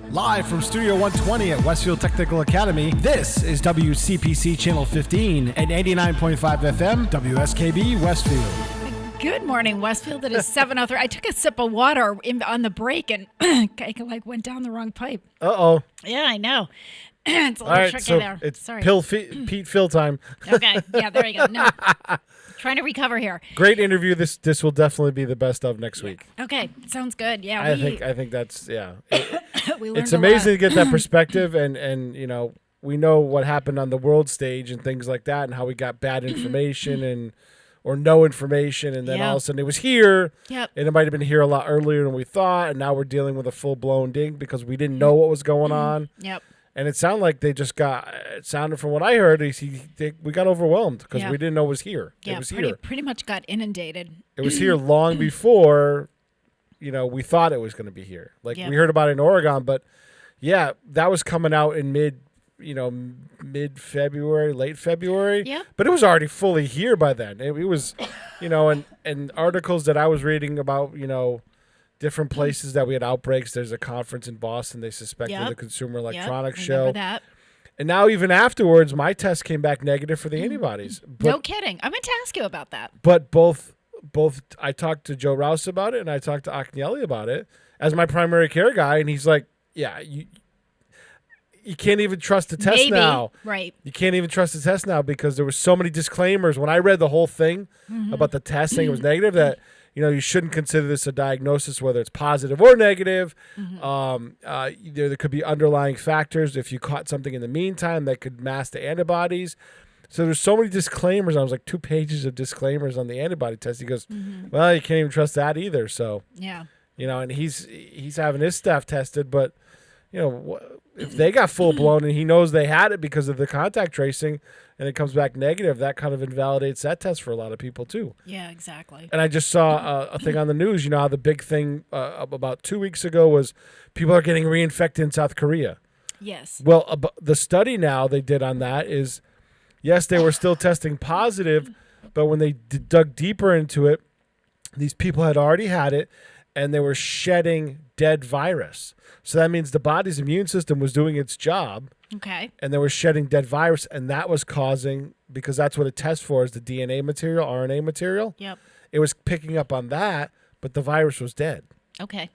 it! Live from Studio 120 at Westfield Technical Academy, this is WCPC Channel 15 and 89.5 FM, WSKB Westfield. Good morning, Westfield. It is 7:03. I took a sip of water on the break and I went down the wrong pipe. Uh-oh. Yeah, I know. It's a little All right, tricky so there. it's Sorry. Pete Phil time. Okay. Yeah, there you go. No. Trying to recover here. Great interview. This will definitely be the best of next week. Okay. Sounds good. Yeah. I think that's We learned it's a amazing lot. to get that perspective and you know, we know what happened on the world stage and things like that and how we got bad information or no information, and then all of a sudden it was here. Yep. And it might have been here a lot earlier than we thought, and now we're dealing with a full-blown ding because we didn't know what was going on. Yep. And it sounded like it sounded from what I heard, we got overwhelmed because we didn't know it was here. Yeah, it was here. pretty much got inundated. It was here long before, you know, we thought it was going to be here. Like we heard about it in Oregon, but yeah, that was coming out in mid-February, late February. Yeah. But it was already fully here by then. It was, you know, and articles that I was reading about, you know, different places that we had outbreaks. There's a conference in Boston. They suspected the Consumer Electronics Show. Remember that. And now even afterwards, my test came back negative for the antibodies. But, No kidding. I meant to ask you about that. But both I talked to Joe Rouse about it and I talked to Agnelli about it as my primary care guy, and he's like, yeah, you can't even trust the test now. Right. You can't even trust the test now because there were so many disclaimers. When I read the whole thing about the test saying it was negative, that, you know, you shouldn't consider this a diagnosis, whether it's positive or negative. There could be underlying factors. If you caught something in the meantime that could mask the antibodies. So there's so many disclaimers. I was like 2 pages of disclaimers on the antibody test. He goes, well, you can't even trust that either. So, yeah, you know, and he's having his staff tested, but, you know, if they got full blown and he knows they had it because of the contact tracing and it comes back negative, that kind of invalidates that test for a lot of people too. Yeah, exactly. And I just saw a thing on the news, you know, how the big thing about 2 weeks ago was people are getting reinfected in South Korea. Yes. Well, the study now they did on that is, yes, they were still testing positive, but when they dug deeper into it, these people had already had it and they were shedding dead virus. So that means the body's immune system was doing its job. Okay. And they were shedding dead virus, and that was causing, because that's what it tests for, is the DNA material, RNA material. Yep. It was picking up on that, but the virus was dead. Okay.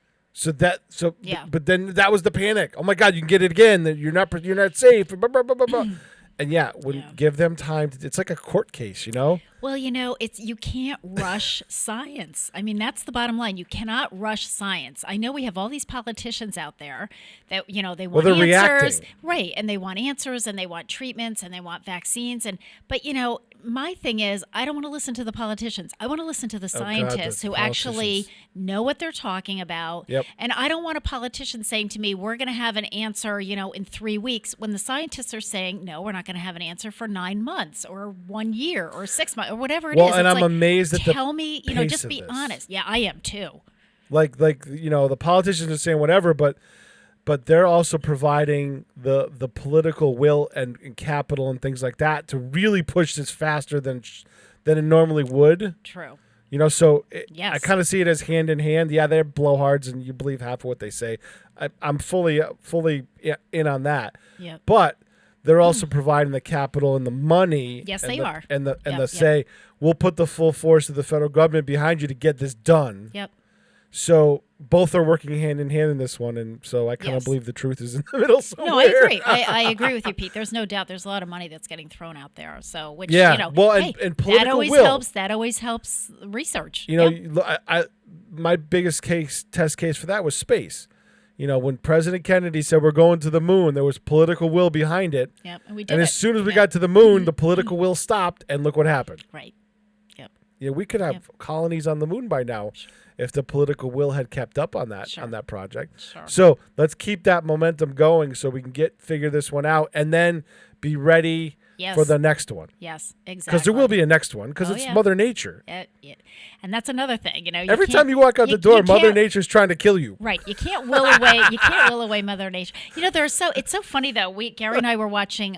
Yeah. But then that was the panic. Oh my God, you can get it again. You're not safe. Blah, blah, blah, blah, blah. And give them time. It's like a court case, you know? Well, you know, you can't rush science. I mean, that's the bottom line. You cannot rush science. I know we have all these politicians out there that, you know, they want answers. Reacting. Right. And they want answers and they want treatments and they want vaccines. But, you know, my thing is, I don't want to listen to the politicians. I want to listen to the scientists who actually know what they're talking about. Yep. And I don't want a politician saying to me, we're going to have an answer, you know, in 3 weeks, when the scientists are saying, no, we're not going to have an answer for 9 months or 1 year or 6 months or whatever it is. Well, and I'm amazed at the tell me, you know, pace just of be this. honest. Yeah, I am too. Like you know, the politicians are saying whatever, but they're also providing the political will and capital and things like that to really push this faster than it normally would. True. You know, so Yes. I kind of see it as hand in hand. Yeah, they're blowhards, and you believe half of what they say. I'm fully in on that. Yep. But they're also providing the capital and the money. Yes, and they are. And the Yep, say, we'll put the full force of the federal government behind you to get this done. Yep. So both are working hand in hand in this one, and so I kind of believe the truth is in the middle somewhere. No, I agree. I agree with you, Pete. There's no doubt. There's a lot of money that's getting thrown out there. So, you know, well, hey, and political that always will. helps. That always helps research. You know, Yep. my biggest test case for that was space. You know, when President Kennedy said we're going to the moon, there was political will behind it. Yep, and we did. And as soon as we got to the moon, the political will stopped, and look what happened. Right. Yep. Yeah, we could have colonies on the moon by now if the political will had kept up on that project. Sure. So let's keep that momentum going so we can figure this one out and then be ready for the next one. Yes, exactly. Because there will be a next one because it's Mother Nature. And that's another thing, you know. Every time you walk out the door, Mother Nature's trying to kill you. Right. You can't will away. You can't will away Mother Nature. You know, it's so funny though. Gary and I were watching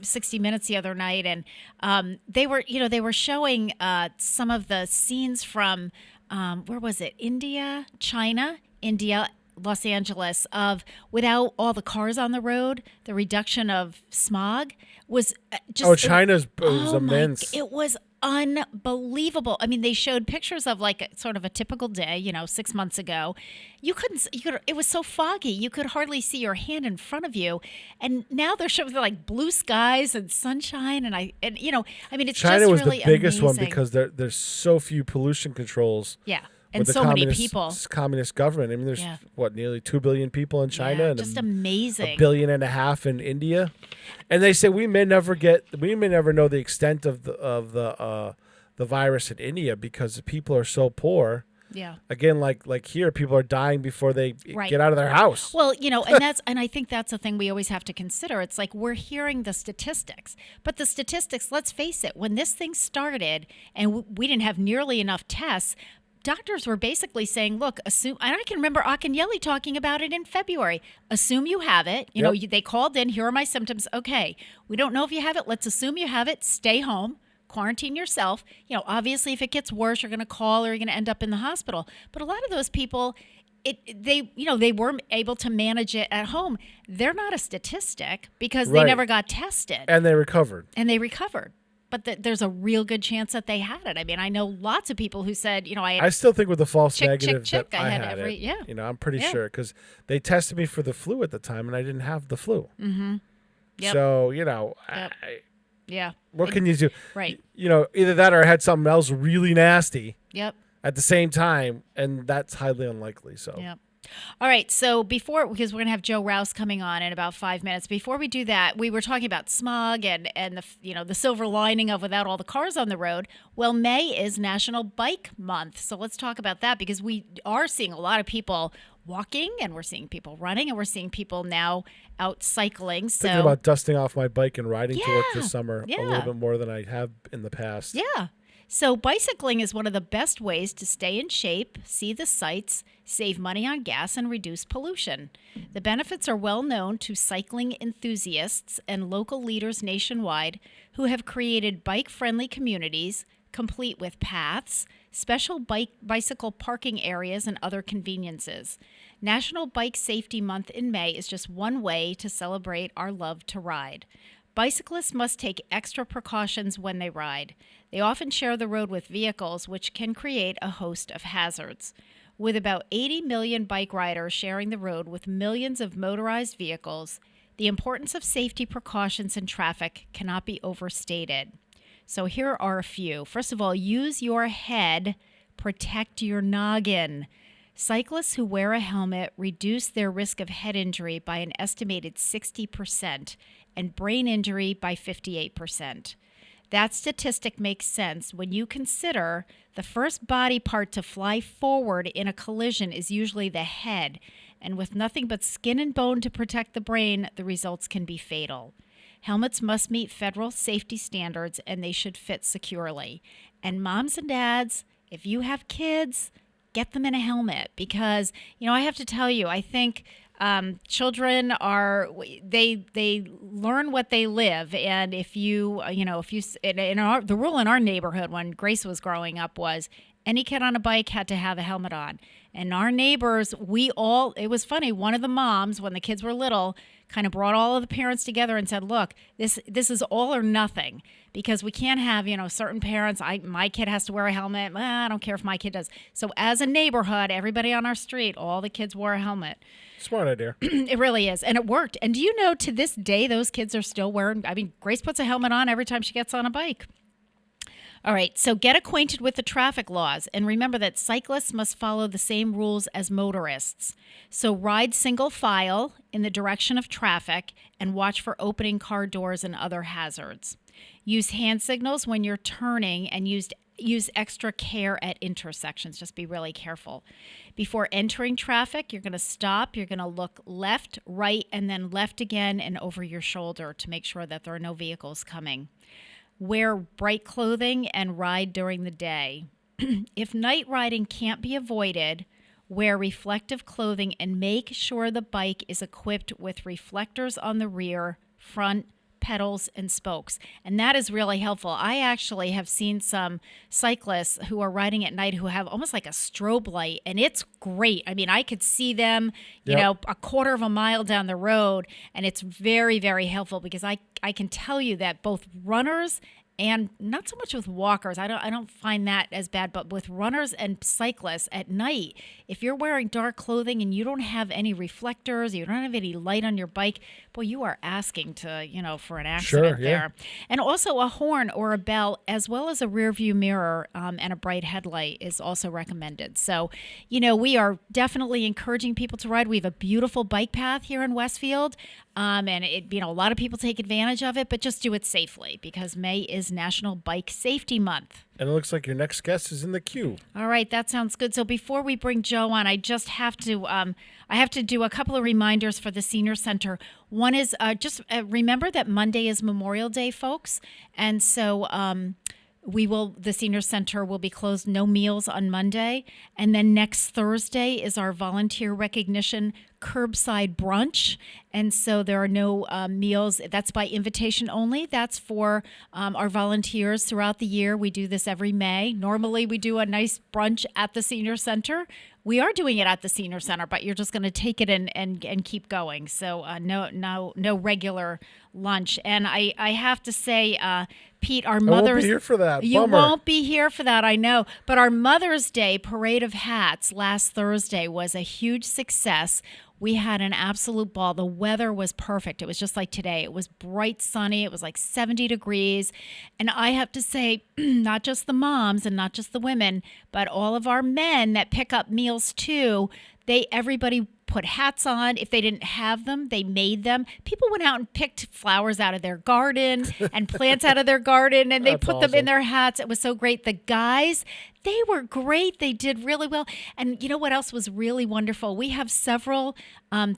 60 Minutes the other night, and they were showing some of the scenes from where was it? China, Los Angeles, of without all the cars on the road, the reduction of smog was just. China's was immense. It was unbelievable. I mean, they showed pictures of like sort of a typical day, 6 months ago. It was so foggy. You could hardly see your hand in front of you. And now they're showing like blue skies and sunshine. And I mean, it's China just was really the biggest amazing. one because there's so few pollution controls. Yeah. And so many people. Communist government. I mean, there's nearly 2 billion people in China, and just amazing. 1.5 billion in India, and they say we may never know the extent of the virus in India because the people are so poor. Yeah. Again, like here, people are dying before they get out of their house. Well, and I think that's a thing we always have to consider. It's like we're hearing the statistics, but the statistics. Let's face it. When this thing started, and we didn't have nearly enough tests. Doctors were basically saying, look, assume, and I can remember Akinyele talking about it in February. Assume you have it. You know, they called in, here are my symptoms. Okay, we don't know if you have it. Let's assume you have it. Stay home. Quarantine yourself. Obviously, if it gets worse, you're going to call or you're going to end up in the hospital. But a lot of those people, they weren't able to manage it at home. They're not a statistic because they never got tested. And they recovered. But there's a real good chance that they had it. I mean, I know lots of people who said, I still think with the false negative that I had it. Yeah. I'm pretty sure because they tested me for the flu at the time and I didn't have the flu. Mm-hmm. Yep. So, what can you do? Right. Either that or I had something else really nasty. Yep. At the same time, and that's highly unlikely. So. Yep. All right, so because we're going to have Joe Rouse coming on in about 5 minutes. Before we do that, we were talking about smog and the silver lining of without all the cars on the road. Well, May is National Bike Month, so let's talk about that because we are seeing a lot of people walking and we're seeing people running and we're seeing people now out cycling. So thinking about dusting off my bike and riding to work this summer a little bit more than I have in the past. Yeah. So bicycling is one of the best ways to stay in shape, see the sights, save money on gas, and reduce pollution. The benefits are well known to cycling enthusiasts and local leaders nationwide who have created bike-friendly communities, complete with paths, special bicycle parking areas, and other conveniences. National Bike Safety Month in May is just one way to celebrate our love to ride. Bicyclists must take extra precautions when they ride. They often share the road with vehicles, which can create a host of hazards. With about 80 million bike riders sharing the road with millions of motorized vehicles, the importance of safety precautions in traffic cannot be overstated. So here are a few. First of all, use your head, protect your noggin. Cyclists who wear a helmet reduce their risk of head injury by an estimated 60% and brain injury by 58%. That statistic makes sense when you consider the first body part to fly forward in a collision is usually the head, and with nothing but skin and bone to protect the brain, the results can be fatal. Helmets must meet federal safety standards and they should fit securely. And moms and dads, if you have kids, get them in a helmet because, I have to tell you, I think children they learn what they live. And if the rule in our neighborhood when Grace was growing up was any kid on a bike had to have a helmet on. And our neighbors, it was funny. One of the moms, when the kids were little, kind of brought all of the parents together and said, look, this is all or nothing because we can't have, certain parents, my kid has to wear a helmet. I don't care if my kid does. So as a neighborhood, everybody on our street, all the kids wore a helmet. Smart idea. It really is. And it worked. And do you know to this day, those kids are still wearing, Grace puts a helmet on every time she gets on a bike. All right, so get acquainted with the traffic laws and remember that cyclists must follow the same rules as motorists. So ride single file in the direction of traffic and watch for opening car doors and other hazards. Use hand signals when you're turning and use extra care at intersections. Just be really careful. Before entering traffic, you're going to stop. You're going to look left, right, and then left again and over your shoulder to make sure that there are no vehicles coming. Wear bright clothing and ride during the day. If night riding can't be avoided, wear reflective clothing and make sure the bike is equipped with reflectors on the rear, front, pedals, and spokes. And that is really helpful. I actually have seen some cyclists who are riding at night who have almost like a strobe light, and it's great. I mean, I could see them, you know, a quarter of a mile down the road, and it's very, very helpful because I can tell you that both runners and not so much with walkers, I don't find that as bad, but with runners and cyclists at night, if you're wearing dark clothing and you don't have any reflectors, you don't have any light on your bike, boy, you are asking to, for an accident there. And also a horn or a bell, as well as a rear view mirror and a bright headlight is also recommended. So, we are definitely encouraging people to ride. We have a beautiful bike path here in Westfield. And a lot of people take advantage of it, but just do it safely because May is National Bike Safety Month. And it looks like your next guest is in the queue. All right, that sounds good. So before we bring Joe on, I just have to do a couple of reminders for the Senior Center. One is just remember that Monday is Memorial Day, folks, and so the Senior Center will be closed, no meals on Monday. And then next Thursday is our volunteer recognition curbside brunch. And so there are no meals. That's by invitation only. That's for our volunteers throughout the year. We do this every May. Normally we do a nice brunch at the Senior Center. We are doing it at the Senior Center, but you're just going to take it and keep going. So no regular lunch. And I have to say, Pete, our Mother's... I won't be here for that. You Bummer. won't be here for that, I know. But our Mother's Day Parade of Hats last Thursday was a huge success. We had an absolute ball. The weather was perfect. It was just like today. It was bright, sunny. It was like 70 degrees. And I have to say, not just the moms and not just the women, but all of our men that pick up meals too, everybody put hats on. If they didn't have them, they made them. People went out and picked flowers out of their garden and plants out of their garden, and they put them in their hats. It was so great. The guys, they were great. They did really well. And you know what else was really wonderful? We have several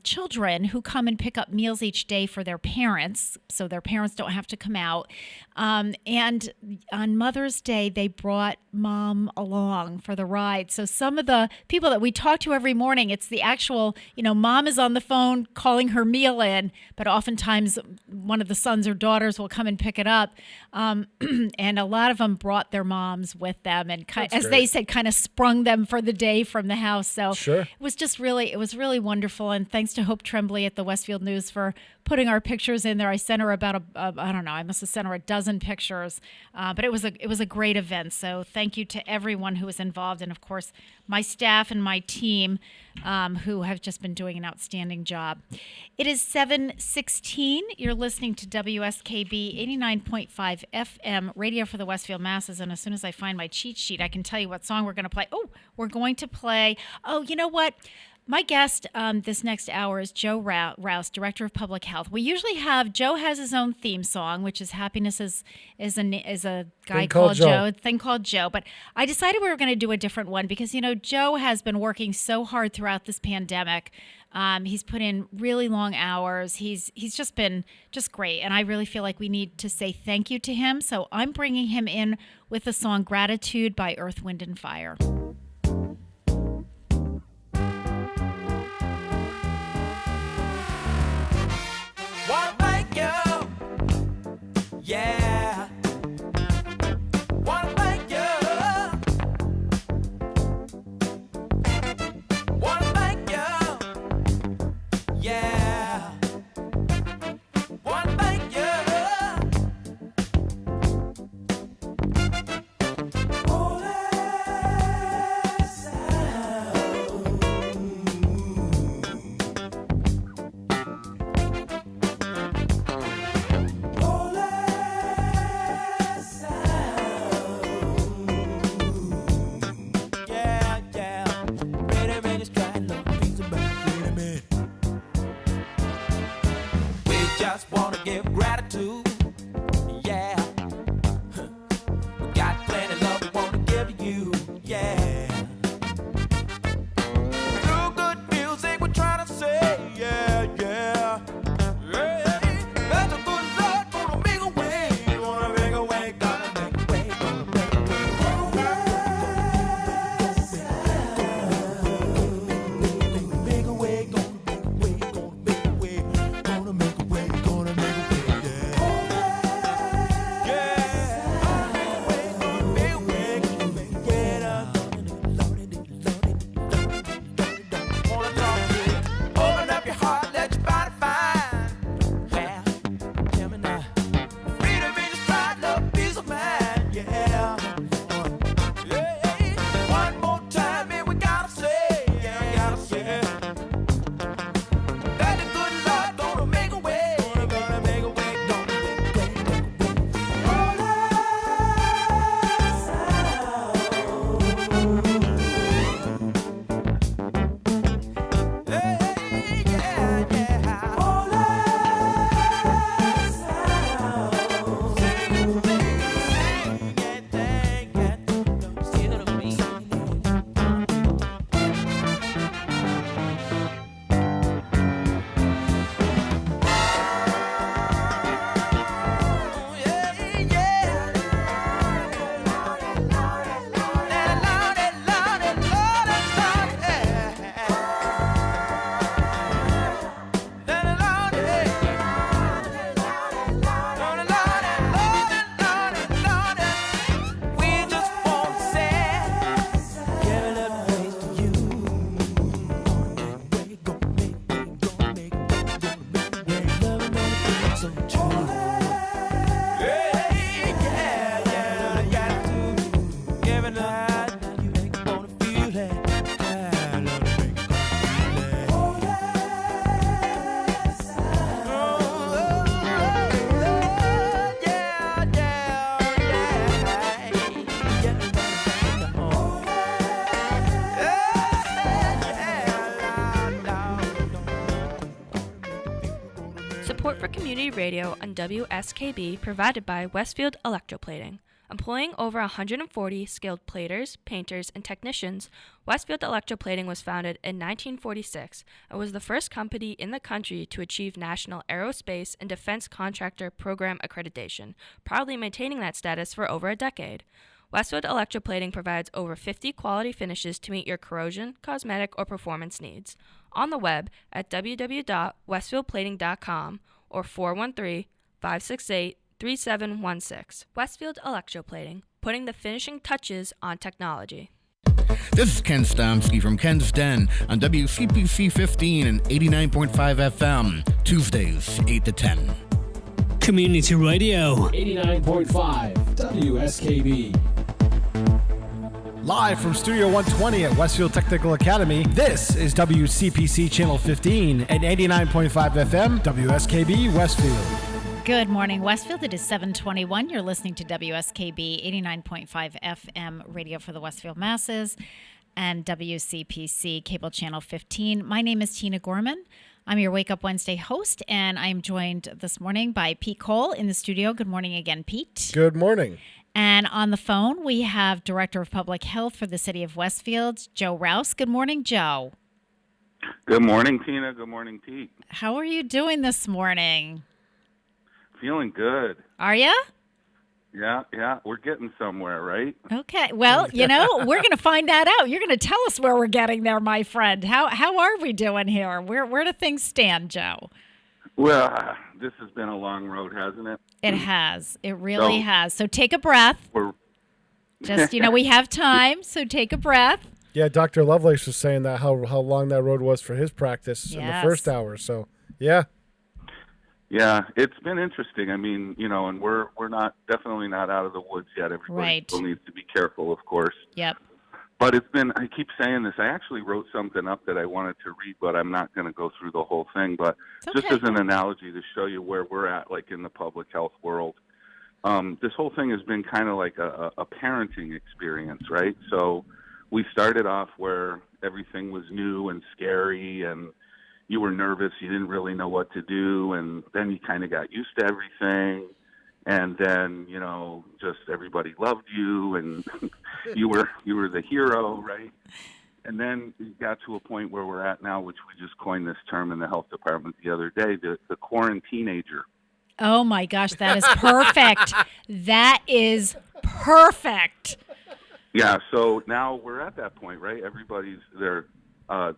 children who come and pick up meals each day for their parents, so their parents don't have to come out. And on Mother's Day, they brought mom along for the ride. So some of the people that we talk to every morning, it's the actual, mom is on the phone calling her meal in, but oftentimes one of the sons or daughters will come and pick it up. And a lot of them brought their moms with them and they said, kind of sprung them for the day from the house. So it was really wonderful. And thanks to Hope Tremblay at the Westfield News for putting our pictures in there. I sent her about I must have sent her a dozen pictures, but it was a great event. So thank you to everyone who was involved. And of course, my staff and my team who have just been doing an outstanding job. It is 7:16. You're listening to WSKB 89.5 FM, radio for the Westfield Masses. And as soon as I find my cheat sheet, I can tell you what song we're going to play. Oh, we're going to play. Oh, you know what? My guest this next hour is Joe Rouse, Director of Public Health. We usually have Joe has his own theme song, which is "Happiness is a guy called Joe, thing called Joe." But I decided we were going to do a different one because Joe has been working so hard throughout this pandemic. He's put in really long hours. He's just been great, and I really feel like we need to say thank you to him. So I'm bringing him in with the song "Gratitude" by Earth, Wind, and Fire. Yeah. Wanna thank you. Wanna thank you. Yeah. Wanna thank you. Holy, just wanna give gratitude. Yeah. We got plenty love we wanna give you. Yeah. Through good music we're trying to say, yeah, yeah. Hey, that's a good Lord gonna make a way, gonna make a way, gonna make a way, gonna make a way. Make a way, gonna make a way, gonna make a way, gonna make a way, gonna make a way, yeah. Yeah. Gonna make a way, gonna make a way, wanna talk to you. Open up your heart, let your body find. Well, tell me now. Freedom in your stride, love, peace of mind, yeah. Yeah. One more time, and we gotta say, yeah, we gotta say. That the good Lord gonna make a way, gonna make a way, gonna make a way, Hey, yeah, yeah. All sing, and thank and still to me. We just want to say, give it a place to you. Gonna make loving on the so true. Yeah, give it a now you make it wanna feel it. Yeah, love to make it wanna feel it. Support for community radio on WSKB provided by Westfield Electroplating. Employing over 140 skilled platers, painters, and technicians, Westfield Electroplating was founded in 1946 and was the first company in the country to achieve National Aerospace and Defense Contractor Program accreditation, proudly maintaining that status for over a decade. Westfield Electroplating provides over 50 quality finishes to meet your corrosion, cosmetic, or performance needs. On the web at www.westfieldplating.com or 413-568-3716. Westfield Electroplating, putting the finishing touches on technology. This is Ken Stomsky from Ken's Den on WCPC 15 and 89.5 FM, Tuesdays 8 to 10. Community Radio. 89.5 WSKB. Live from Studio 120 at Westfield Technical Academy, this is WCPC Channel 15 and 89.5 FM, WSKB Westfield. Good morning, Westfield. It is 7:21. You're listening to WSKB 89.5 FM radio for the Westfield masses and WCPC Cable Channel 15. My name is Tina Gorman. I'm your Wake Up Wednesday host, and I'm joined this morning by Pete Cole in the studio. Good morning again, Pete. Good morning. And on the phone, we have Director of Public Health for the City of Westfield, Joe Rouse. Good morning, Joe. Good morning, Tina. Good morning, Pete. How are you doing this morning? Feeling good. Are you? Yeah. We're getting somewhere, right? Okay. Well, we're going to find that out. You're going to tell us where we're getting there, my friend. How are we doing here? Where do things stand, Joe? Well, this has been a long road, hasn't it? It has. It really has. So take a breath. We're Just, we have time, so take a breath. Yeah, Dr. Lovelace was saying that how long that road was for his practice in the Yes. first hour. So, yeah. Yeah, it's been interesting. I mean, and we're definitely not out of the woods yet. Everybody Right. still needs to be careful, of course. Yep. But I keep saying this. I actually wrote something up that I wanted to read, but I'm not going to go through the whole thing. But just as an analogy to show you where we're at, like in the public health world, this whole thing has been kind of like a parenting experience, right? So we started off where everything was new and scary and, you were nervous, you didn't really know what to do, and then you kind of got used to everything, and then just everybody loved you, and you were the hero, right? And then you got to a point where we're at now, which we just coined this term in the health department the other day, the quarantine-ager. Oh my gosh, that is perfect. That is perfect. Yeah, so now we're at that point, right? Everybody's there. All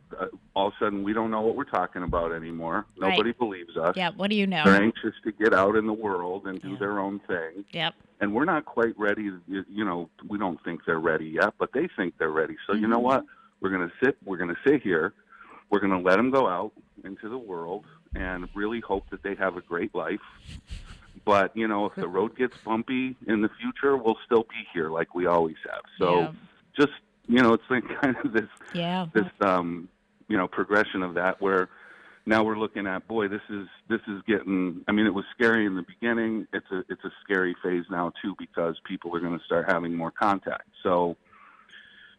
of a sudden, we don't know what we're talking about anymore. Right. Nobody believes us. Yeah, what do you know? They're anxious to get out in the world and do their own thing. Yep. And we're not quite ready. We don't think they're ready yet, but they think they're ready. So you know what? We're going to sit here. We're going to let them go out into the world and really hope that they have a great life. But, if the road gets bumpy in the future, we'll still be here like we always have. So just, it's like kind of this progression of that where now we're looking at, boy, this is getting, it was scary in the beginning. It's a scary phase now, too, because people are going to start having more contact. So,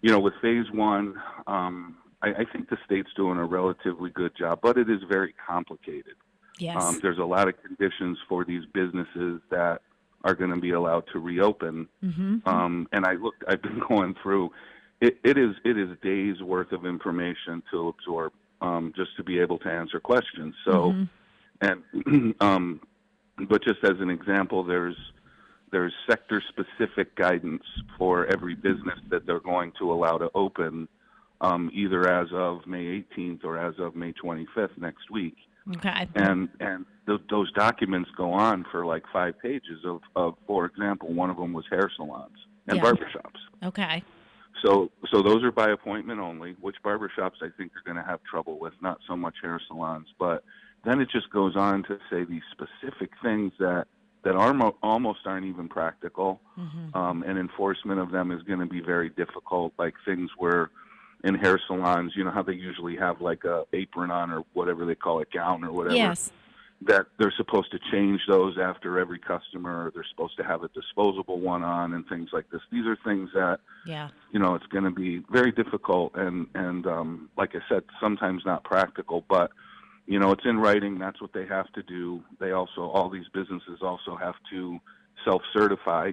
with phase one, I think the state's doing a relatively good job, but it is very complicated. Yes. There's a lot of conditions for these businesses that are going to be allowed to reopen. And I've been going through, it is days worth of information to absorb, just to be able to answer questions. So, and, but just as an example, there's sector specific guidance for every business that they're going to allow to open, either as of May 18th or as of May 25th next week. Okay. And those documents go on for like 5 pages of, for example, one of them was hair salons and barbershops. Okay. So those are by appointment only, which barbershops I think are going to have trouble with, not so much hair salons. But then it just goes on to say these specific things that are almost aren't even practical, and enforcement of them is going to be very difficult, like things where in hair salons, how they usually have like a apron on or whatever they call it, gown or whatever. Yes. That they're supposed to change those after every customer. Or they're supposed to have a disposable one on and things like this. These are things that, it's going to be very difficult and like I said, sometimes not practical, but it's in writing. That's what they have to do. All these businesses also have to self-certify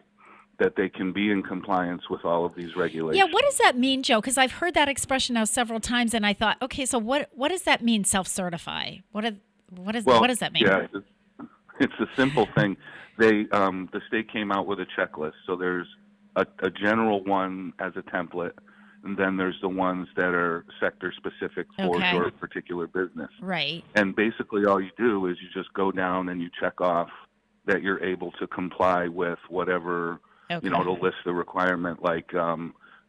that they can be in compliance with all of these regulations. Yeah, what does that mean, Joe? Because I've heard that expression now several times, and I thought, okay, so what does that mean, self-certify? What does that mean? Yeah, it's a simple thing. The state came out with a checklist. So there's a general one as a template, and then there's the ones that are sector specific for your particular business. Right. And basically all you do is you just go down and you check off that you're able to comply with whatever, to list the requirement, like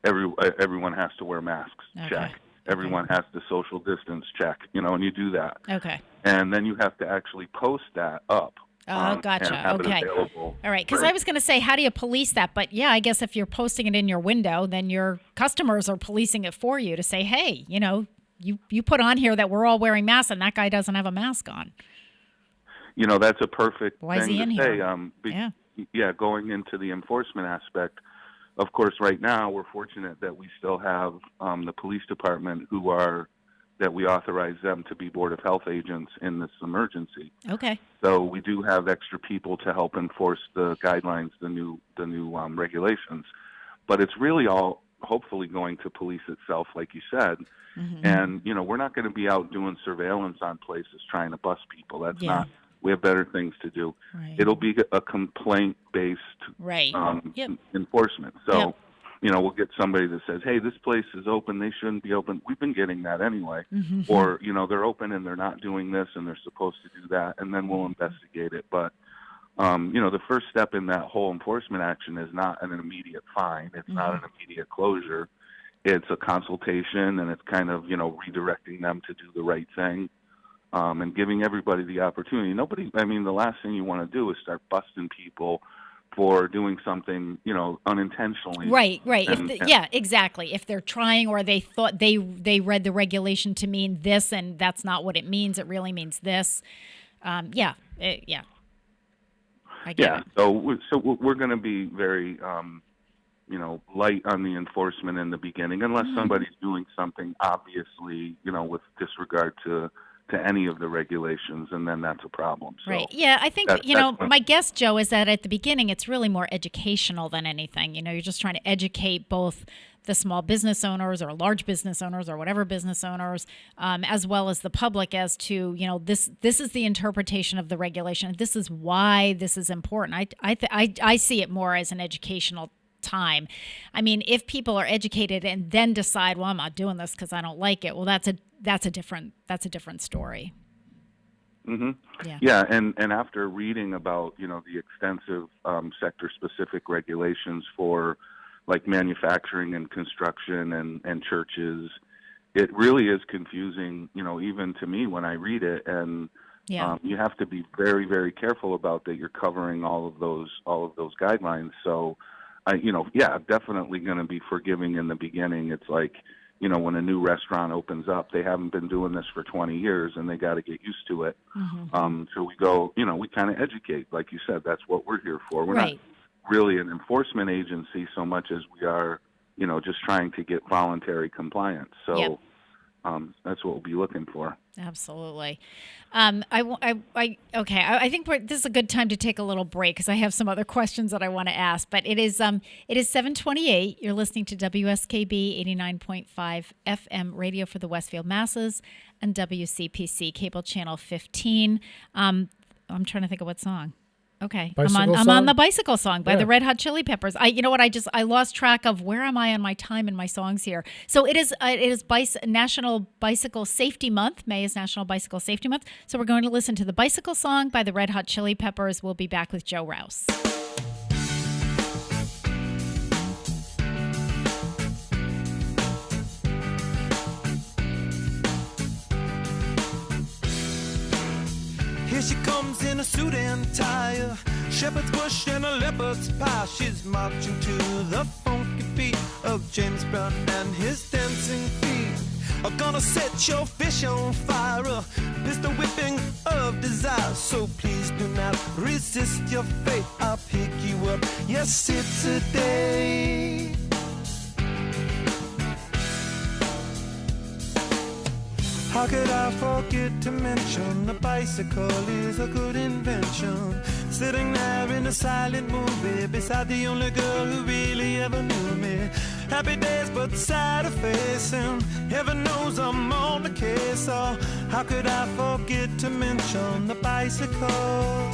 everyone has to wear masks, check. Everyone has to social distance, check, and you do that. Okay. And then you have to actually post that up. Oh, gotcha. And have Okay. it available. All right. Because I was going to say, how do you police that? But yeah, I guess if you're posting it in your window, then your customers are policing it for you to say, hey, you put on here that we're all wearing masks and that guy doesn't have a mask on. That's a perfect Why is thing he in to say. here? Going into the enforcement aspect, of course, right now we're fortunate that we still have the police department that we authorize them to be Board of Health agents in this emergency. Okay. So we do have extra people to help enforce the guidelines, the new regulations. But it's really all hopefully going to police itself, like you said. And, we're not going to be out doing surveillance on places trying to bust people. That's not. We have better things to do. Right. It'll be a complaint-based enforcement. So, we'll get somebody that says, hey, this place is open. They shouldn't be open. We've been getting that anyway. Or, they're open and they're not doing this and they're supposed to do that, and then we'll investigate it. But, the first step in that whole enforcement action is not an immediate fine. It's not an immediate closure. It's a consultation, and it's kind of, redirecting them to do the right thing. And giving everybody the opportunity. The last thing you want to do is start busting people for doing something, unintentionally. Right. Exactly. If they're trying or they thought they read the regulation to mean this and that's not what it means, it really means this. I get it. So we're going to be very, light on the enforcement in the beginning, unless somebody's doing something obviously, with disregard to any of the regulations, and then that's a problem. So right. Yeah, I think, that's my guess, Joe, is that at the beginning it's really more educational than anything. You're just trying to educate both the small business owners or large business owners or whatever business owners, as well as the public as to, this is the interpretation of the regulation. This is why this is important. I see it more as an educational time. I mean, if people are educated and then decide, well, I'm not doing this because I don't like it, well, that's a different story. Mm-hmm. Yeah. And after reading about the extensive sector-specific regulations for like manufacturing and construction and churches, it really is confusing. Even to me when I read it, and you have to be very, very careful about that. You're covering all of those guidelines. So, definitely going to be forgiving in the beginning. It's like, when a new restaurant opens up, they haven't been doing this for 20 years and they got to get used to it. Mm-hmm. So we go, we kind of educate. Like you said, that's what we're here for. We're right. not really an enforcement agency so much as we are, just trying to get voluntary compliance. So yep. That's what we'll be looking for. Absolutely. I think this is a good time to take a little break because I have some other questions that I want to ask. But it is 7:28. You're listening to WSKB 89.5 FM radio for the Westfield masses and WCPC cable channel 15. I'm trying to think of what song. Okay, I'm on the Bicycle Song by the Red Hot Chili Peppers. I lost track of where am I on my time in my songs here. So it is National Bicycle Safety Month. May is National Bicycle Safety Month. So we're going to listen to the Bicycle Song by the Red Hot Chili Peppers. We'll be back with Joe Rouse. Here she comes in a suit and tie, shepherd's bush and a leopard's pie. She's marching to the funky beat of James Brown and his dancing feet. I'm gonna set your fish on fire, a pistol whipping of desire. So please do not resist your fate. I'll pick you up, yes, it's a day. How could I forget to mention the bicycle is a good invention? Sitting there in a silent movie beside the only girl who really ever knew me. Happy days but sad face, and heaven knows I'm on the case. Oh, how could I forget to mention the bicycle?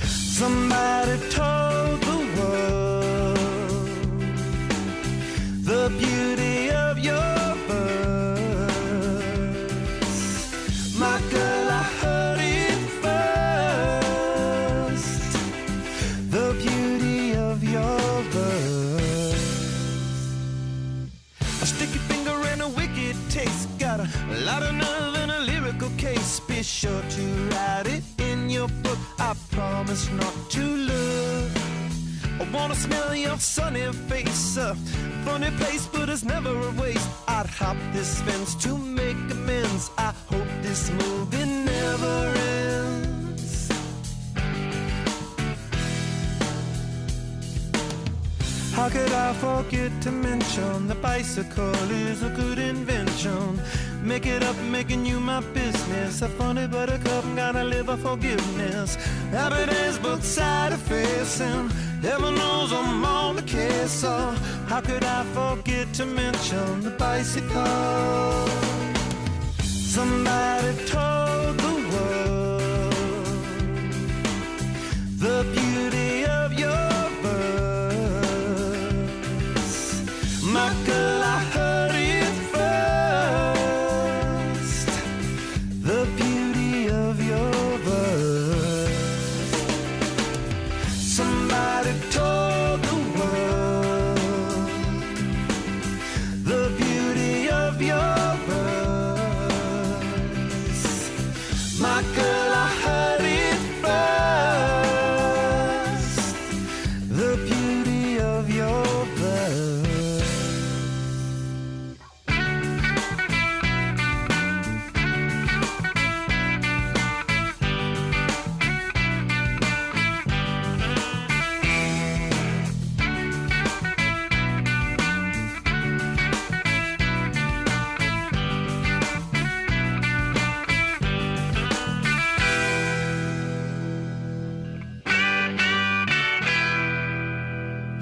Somebody told the world the beauty of your birth. My girl, I heard it first. The beauty of your verse. A sticky finger and a wicked taste. Got a lot of nerve and a lyrical case. Be sure to write it in your book. I promise not to look. I wanna smell your sunny face. A funny place, but it's never a waste. I'd hop this fence to make amends. I hope this movie never ends. How could I forget to mention the bicycle is a good invention? Make it up, making you my business. A funny buttercup, gotta live a forgiveness. Happy days, but sad face, and heaven knows I'm on the case. So how could I forget to mention the bicycle? Somebody told the world the beauty of your verse. My girl, I heard it first. The beauty of your verse. Somebody told the world the beauty of your verse.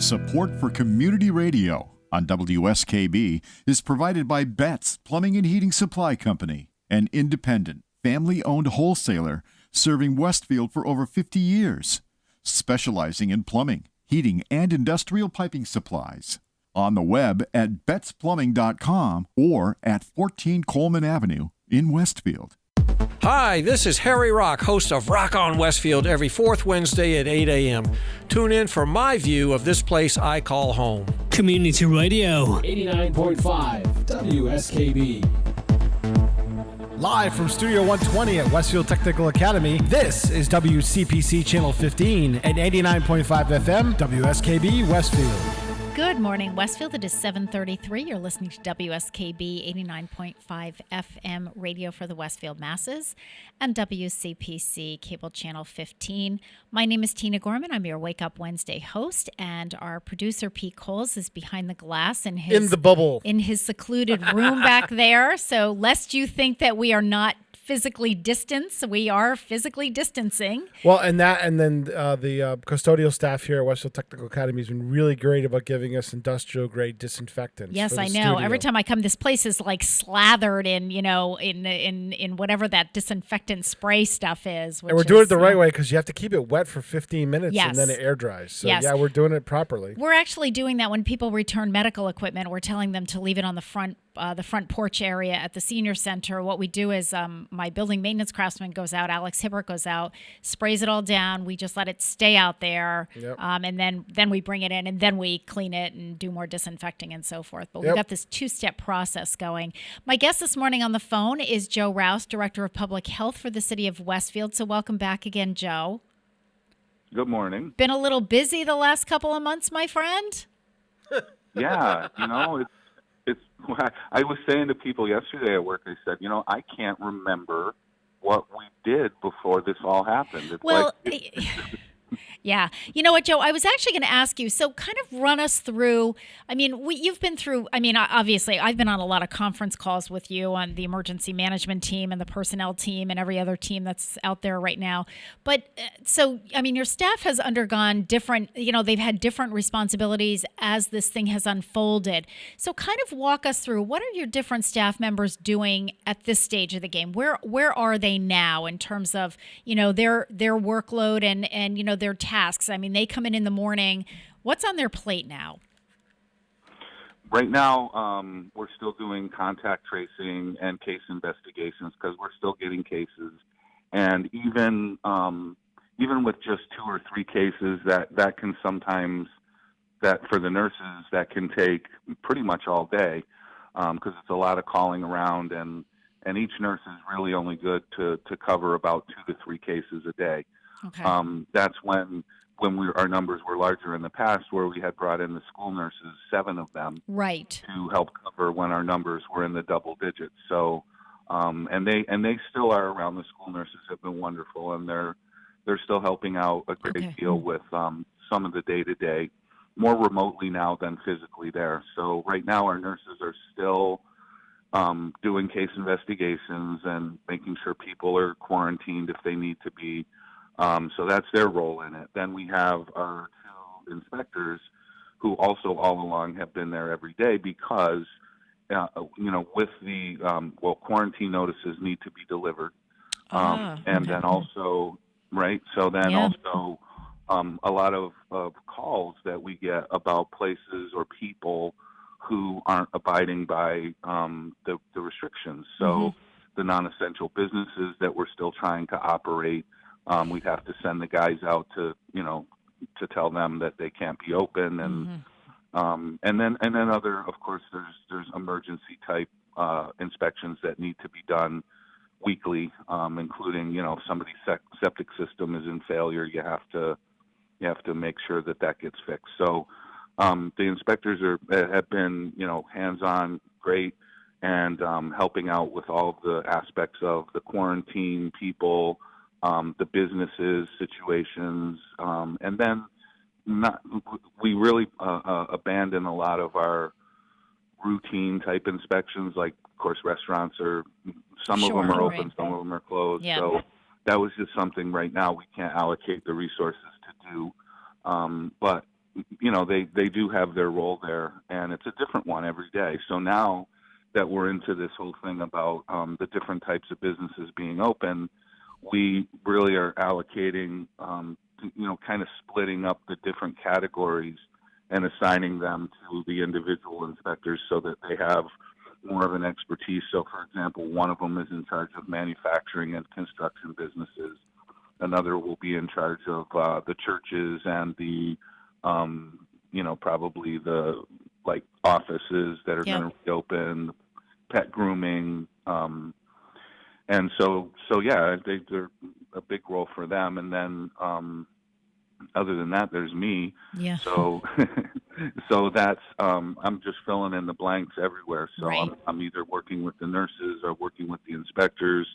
Support for community radio on WSKB is provided by Betts Plumbing and Heating Supply Company, an independent, family-owned wholesaler serving Westfield for over 50 years, specializing in plumbing, heating, and industrial piping supplies. On the web at bettsplumbing.com or at 14 Coleman Avenue in Westfield. Hi, this is Harry Rock, host of Rock on Westfield every fourth Wednesday at 8 a.m. Tune in for my view of this place I call home. Community Radio. 89.5 WSKB. Live from Studio 120 at Westfield Technical Academy, this is WCPC Channel 15 and 89.5 FM WSKB Westfield. Good morning, Westfield. It is 7:33. You're listening to WSKB 89.5 FM radio for the Westfield masses and WCPC Cable Channel 15. My name is Tina Gorman. I'm your Wake Up Wednesday host, and our producer, Pete Coles, is behind the glass in the bubble. In his secluded room back there. So lest you think that we are not physically distanced, we are physically distancing. Well, and then the custodial staff here at Westfield Technical Academy has been really great about giving us industrial grade disinfectants. Yes, for the I know. studio. Every time I come, this place is like slathered in, in whatever that disinfectant spray stuff is. And we're doing it the right way because you have to keep it wet for 15 minutes Yes. and then it air dries. So Yes. yeah, we're doing it properly. We're actually doing that when people return medical equipment. We're telling them to leave it on the front porch area at the senior center. What we do is my building maintenance craftsman goes out, Alex Hibbert goes out, sprays it all down. We just let it stay out there, Yep. and then we bring it in, and then we clean it and do more disinfecting and so forth. But we've Yep. got this two-step process going. My guest this morning on the phone is Joe Rouse, Director of Public Health for the City of Westfield. So welcome back again, Joe. Good morning. Been a little busy the last couple of months, my friend? Yeah, it's. I was saying to people yesterday at work, I said, I can't remember what we did before this all happened. It's Well, like, yeah. You know what, Joe? I was actually going to ask you, so kind of run us through, you've been through, obviously, I've been on a lot of conference calls with you on the emergency management team and the personnel team and every other team that's out there right now. But so, your staff has undergone different, they've had different responsibilities as this thing has unfolded. So kind of walk us through, what are your different staff members doing at this stage of the game? Where are they now in terms of, their workload and their tasks? They come in the morning. What's on their plate now? right now, we're still doing contact tracing and case investigations because we're still getting cases. And even with just 2 or 3 cases, that can sometimes, that for the nurses, that can take pretty much all day because it's a lot of calling around, and each nurse is really only good to cover about 2 to 3 cases a day. Okay. That's when our numbers were larger in the past, where we had brought in the school nurses, 7 of them, right, to help cover when our numbers were in the double digits. So, and they still are around. The school nurses have been wonderful, and they're still helping out a great deal with some of the day-to-day, more remotely now than physically there. So right now our nurses are still doing case investigations and making sure people are quarantined if they need to be. So that's their role in it. Then we have our 2 inspectors who also all along have been there every day because, with the, quarantine notices need to be delivered. And then also, right, so then also a lot of calls that we get about places or people who aren't abiding by the restrictions. So the non-essential businesses that we're still trying to operate, we have to send the guys out to tell them that they can't be open, and then other, of course, there's emergency type inspections that need to be done weekly, including if somebody's septic system is in failure, you have to make sure that gets fixed. So the inspectors have been hands-on, great, and helping out with all of the aspects of the quarantine people, the businesses situations, and then we really abandon a lot of our routine type inspections. Like, of course, restaurants some of them are open, some of them are closed. Yeah. So that was just something right now we can't allocate the resources to do. But they do have their role there, and it's a different one every day. So now that we're into this whole thing about the different types of businesses being open, we really are allocating, kind of splitting up the different categories and assigning them to the individual inspectors so that they have more of an expertise. So, for example, one of them is in charge of manufacturing and construction businesses. Another will be in charge of the churches and the, probably the offices that are going to reopen, pet grooming, and so yeah, they're a big role for them. And then other than that, there's me. Yeah. So so that's I'm just filling in the blanks everywhere. So Right. I'm either working with the nurses or working with the inspectors,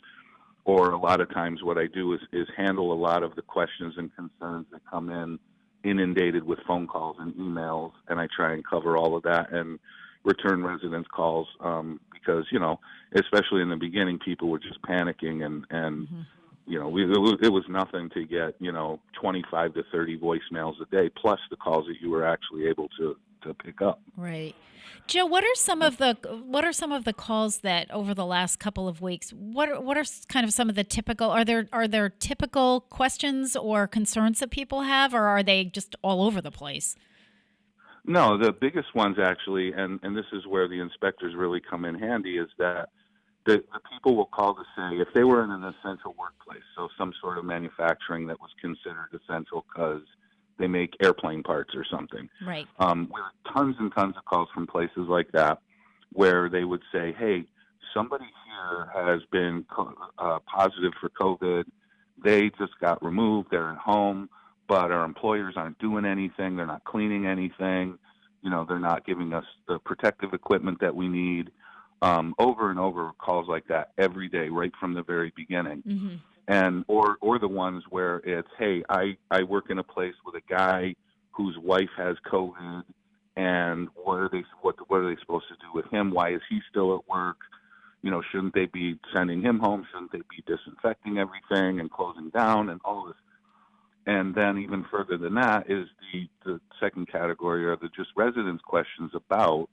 or a lot of times what I do is handle a lot of the questions and concerns that come in inundated with phone calls and emails, and I try and cover all of that and return residents' calls because, especially in the beginning, people were just panicking and it was nothing to get, 25 to 30 voicemails a day, plus the calls that you were actually able to pick up. Right. Joe, what are some of the calls that over the last couple of weeks, what are kind of some of the typical, are there typical questions or concerns that people have, or are they just all over the place? No, the biggest ones actually, and this is where the inspectors really come in handy, is that the people will call to say if they were in an essential workplace, so some sort of manufacturing that was considered essential because they make airplane parts or something. Right. We have tons and tons of calls from places like that where they would say, hey, somebody here has been positive for COVID. They just got removed. They're at home, but our employers aren't doing anything. They're not cleaning anything. They're not giving us the protective equipment that we need. Over and over calls like that every day, right from the very beginning. Mm-hmm. And or the ones where it's, hey, I work in a place with a guy whose wife has COVID, and what are they supposed to do with him? Why is he still at work? Shouldn't they be sending him home? Shouldn't they be disinfecting everything and closing down and all this? And then even further than that is the second category are the just residents' questions about,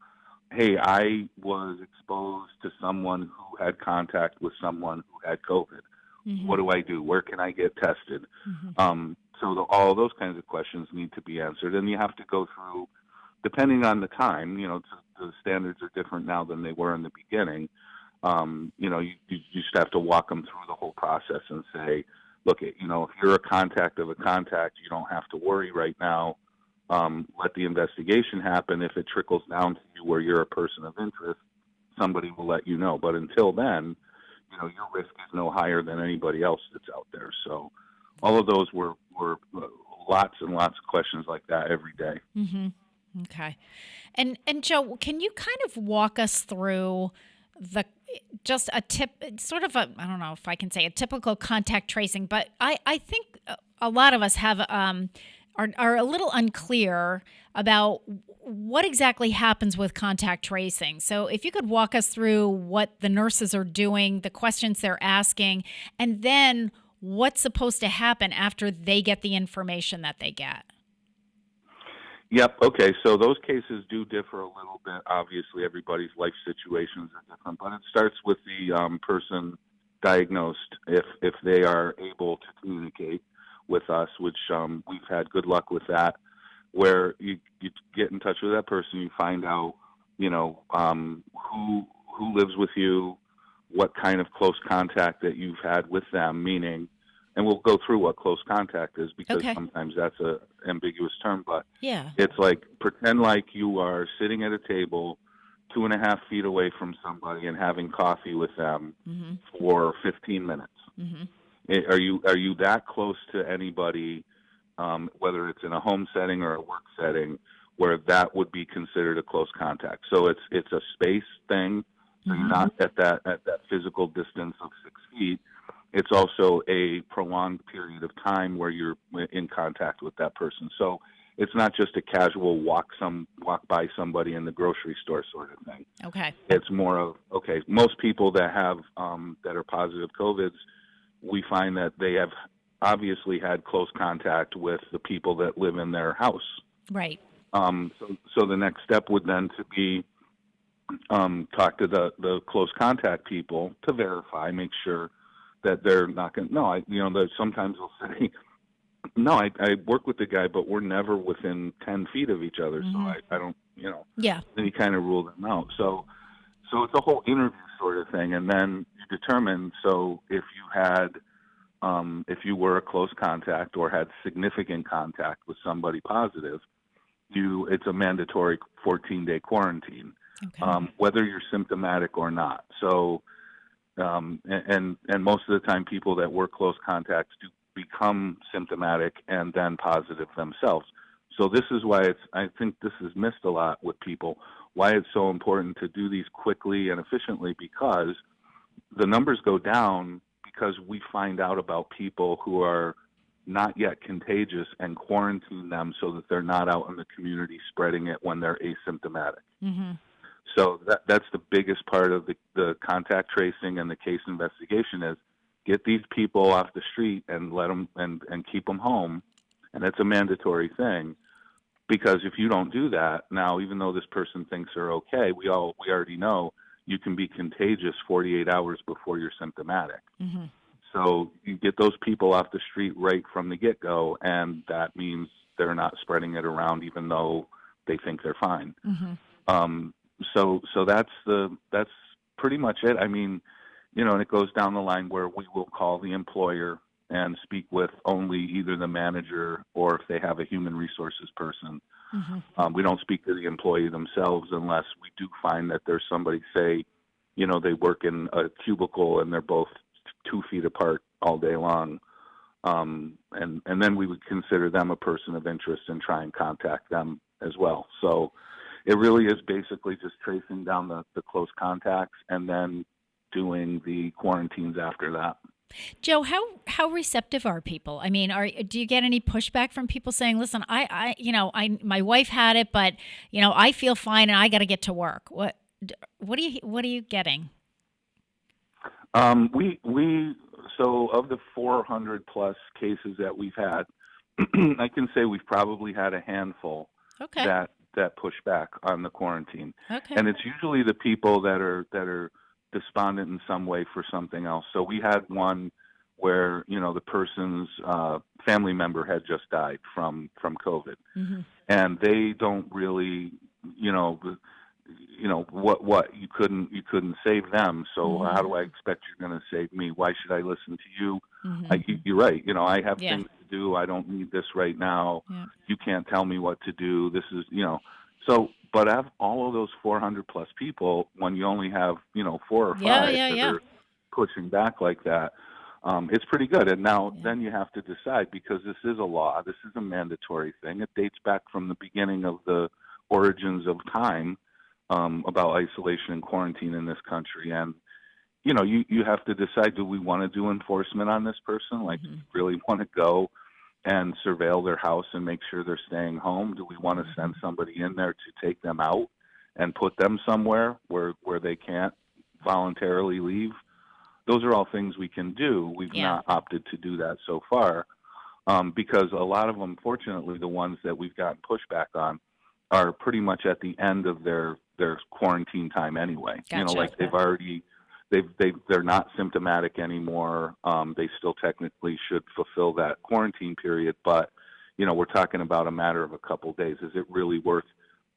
hey, I was exposed to someone who had contact with someone who had COVID. Mm-hmm. What do I do? Where can I get tested? Mm-hmm. So all those kinds of questions need to be answered. And you have to go through, depending on the time, the standards are different now than they were in the beginning. You just have to walk them through the whole process and say, look, if you're a contact of a contact, you don't have to worry right now. Let the investigation happen. If it trickles down to you where you're a person of interest, somebody will let you know. But until then, your risk is no higher than anybody else that's out there. So all of those were lots and lots of questions like that every day. Mm-hmm. Okay. And Joe, can you kind of walk us through just a tip, sort of I don't know if I can say a typical contact tracing, but I think a lot of us have are a little unclear about what exactly happens with contact tracing. So if you could walk us through what the nurses are doing, the questions they're asking, and then what's supposed to happen after they get the information that they get. Yep. Okay. So those cases do differ a little bit. Obviously, everybody's life situations are different, but it starts with the person diagnosed if they are able to communicate with us, which we've had good luck with that, where you get in touch with that person, you find out, who lives with you, what kind of close contact that you've had with them, meaning, and we'll go through what close contact is because sometimes that's a ambiguous term, but yeah, it's like pretend like you are sitting at a table 2.5 feet away from somebody and having coffee with them for 15 minutes. Mm-hmm. Are you that close to anybody, whether it's in a home setting or a work setting, where that would be considered a close contact? So it's a space thing. So you're not at that physical distance of 6 feet. It's also a prolonged period of time where you're in contact with that person. So it's not just a casual walk by somebody in the grocery store sort of thing. Okay. It's more of, most people that have that are positive COVIDs, we find that they have obviously had close contact with the people that live in their house. Right. So the next step would then to be talk to the close contact people to verify, make sure that they're not going. No, sometimes they'll say, no, I work with the guy, but we're never within 10 feet of each other, so I don't, Yeah. Then you kind of rule them out. So it's a whole interview sort of thing, and then you determine. So if you had, if you were a close contact or had significant contact with somebody positive, it's a mandatory 14-day quarantine, whether you're symptomatic or not. So, and most of the time, people that were close contacts do become symptomatic and then positive themselves. So this is why I think this is missed a lot with people, why it's so important to do these quickly and efficiently, because the numbers go down because we find out about people who are not yet contagious and quarantine them so that they're not out in the community spreading it when they're asymptomatic. Mm-hmm. So that's the biggest part of the contact tracing and the case investigation is get these people off the street and let them and keep them home. And it's a mandatory thing, because if you don't do that now, even though this person thinks they're okay, we already know you can be contagious 48 hours before you're symptomatic. Mm-hmm. So you get those people off the street right from the get-go, and that means they're not spreading it around even though they think they're fine. Mm-hmm. So that's pretty much it. I mean, and it goes down the line where we will call the employer and speak with only either the manager or if they have a human resources person. Mm-hmm. We don't speak to the employee themselves unless we do find that there's somebody, say, they work in a cubicle and they're both 2 feet apart all day long. And then we would consider them a person of interest and try and contact them as well. So it really is basically just tracing down the close contacts and then doing the quarantines after that. Joe, how receptive are people? I mean, do you get any pushback from people saying, "Listen, my wife had it, but I feel fine and I got to get to work." What are you getting? So of the 400 plus cases that we've had, I can say we've probably had a handful that push back on the quarantine. Okay. And it's usually the people that are despondent in some way for something else. So we had one where, the person's family member had just died from COVID. Mm-hmm. And they don't really, what you couldn't save them. So Mm-hmm. how do I expect you're going to save me? Why should I listen to you? Mm-hmm. You're right. I have Yeah. things to do. I don't need this right now. Yeah. You can't tell me what to do. This is, so, but of all of those 400 plus people, when you only have, 4 or 5 that are pushing back like that, it's pretty good. And now then you have to decide, because this is a law. This is a mandatory thing. It dates back from the beginning of the origins of time, about isolation and quarantine in this country. And, you have to decide, do we want to do enforcement on this person? Like, do we really want to go and surveil their house and make sure they're staying home? Do we want to send somebody in there to take them out and put them somewhere where they can't voluntarily leave? Those are all things we can do. We've not opted to do that so far, because a lot of them, fortunately, the ones that we've gotten pushback on are pretty much at the end of their quarantine time anyway. Gotcha. Like they're not symptomatic anymore. They still technically should fulfill that quarantine period, but we're talking about a matter of a couple days. Is it really worth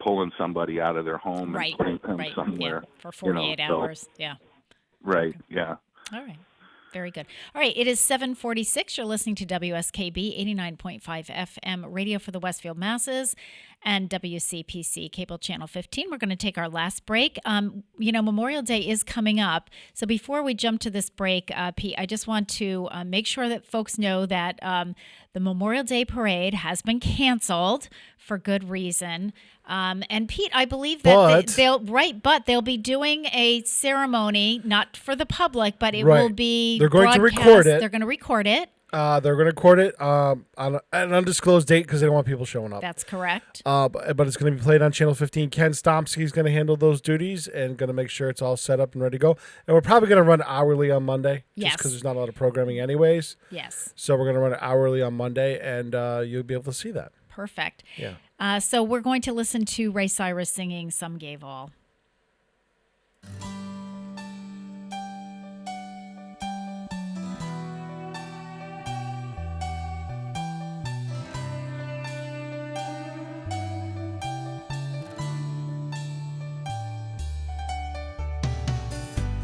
pulling somebody out of their home and putting them somewhere for 48 hours? Yeah. Right. Yeah. All right. Very good. All right. It is 7:46. You're listening to WSKB 89.5 FM radio for the Westfield masses and WCPC cable channel 15. We're going to take our last break. Memorial Day is coming up. So before we jump to this break, Pete, I just want to make sure that folks know that the Memorial Day parade has been canceled for good reason. And Pete, I believe that they'll be doing a ceremony, not for the public, but it will be They're going to broadcast. record it. They're going to record it. They're going to record it on an undisclosed date because they don't want people showing up. That's correct. But it's going to be played on Channel 15. Ken Stomsky's going to handle those duties and going to make sure it's all set up and ready to go. And we're probably going to run hourly on Monday, just because there's not a lot of programming anyways. Yes. So we're going to run it hourly on Monday, and you'll be able to see that. perfect. Yeah. So we're going to listen to Ray Cyrus singing Some Gave All.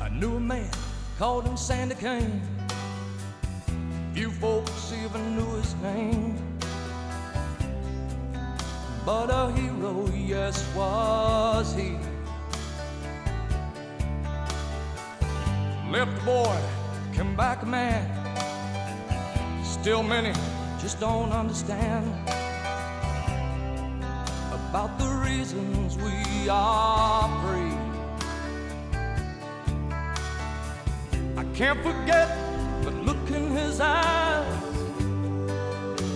I knew a man, called him Sandy Kane. Few folks even knew his name. But a hero, yes, was he. Left a boy, came back a man. Still many just don't understand about the reasons we are free. I can't forget the look in his eyes,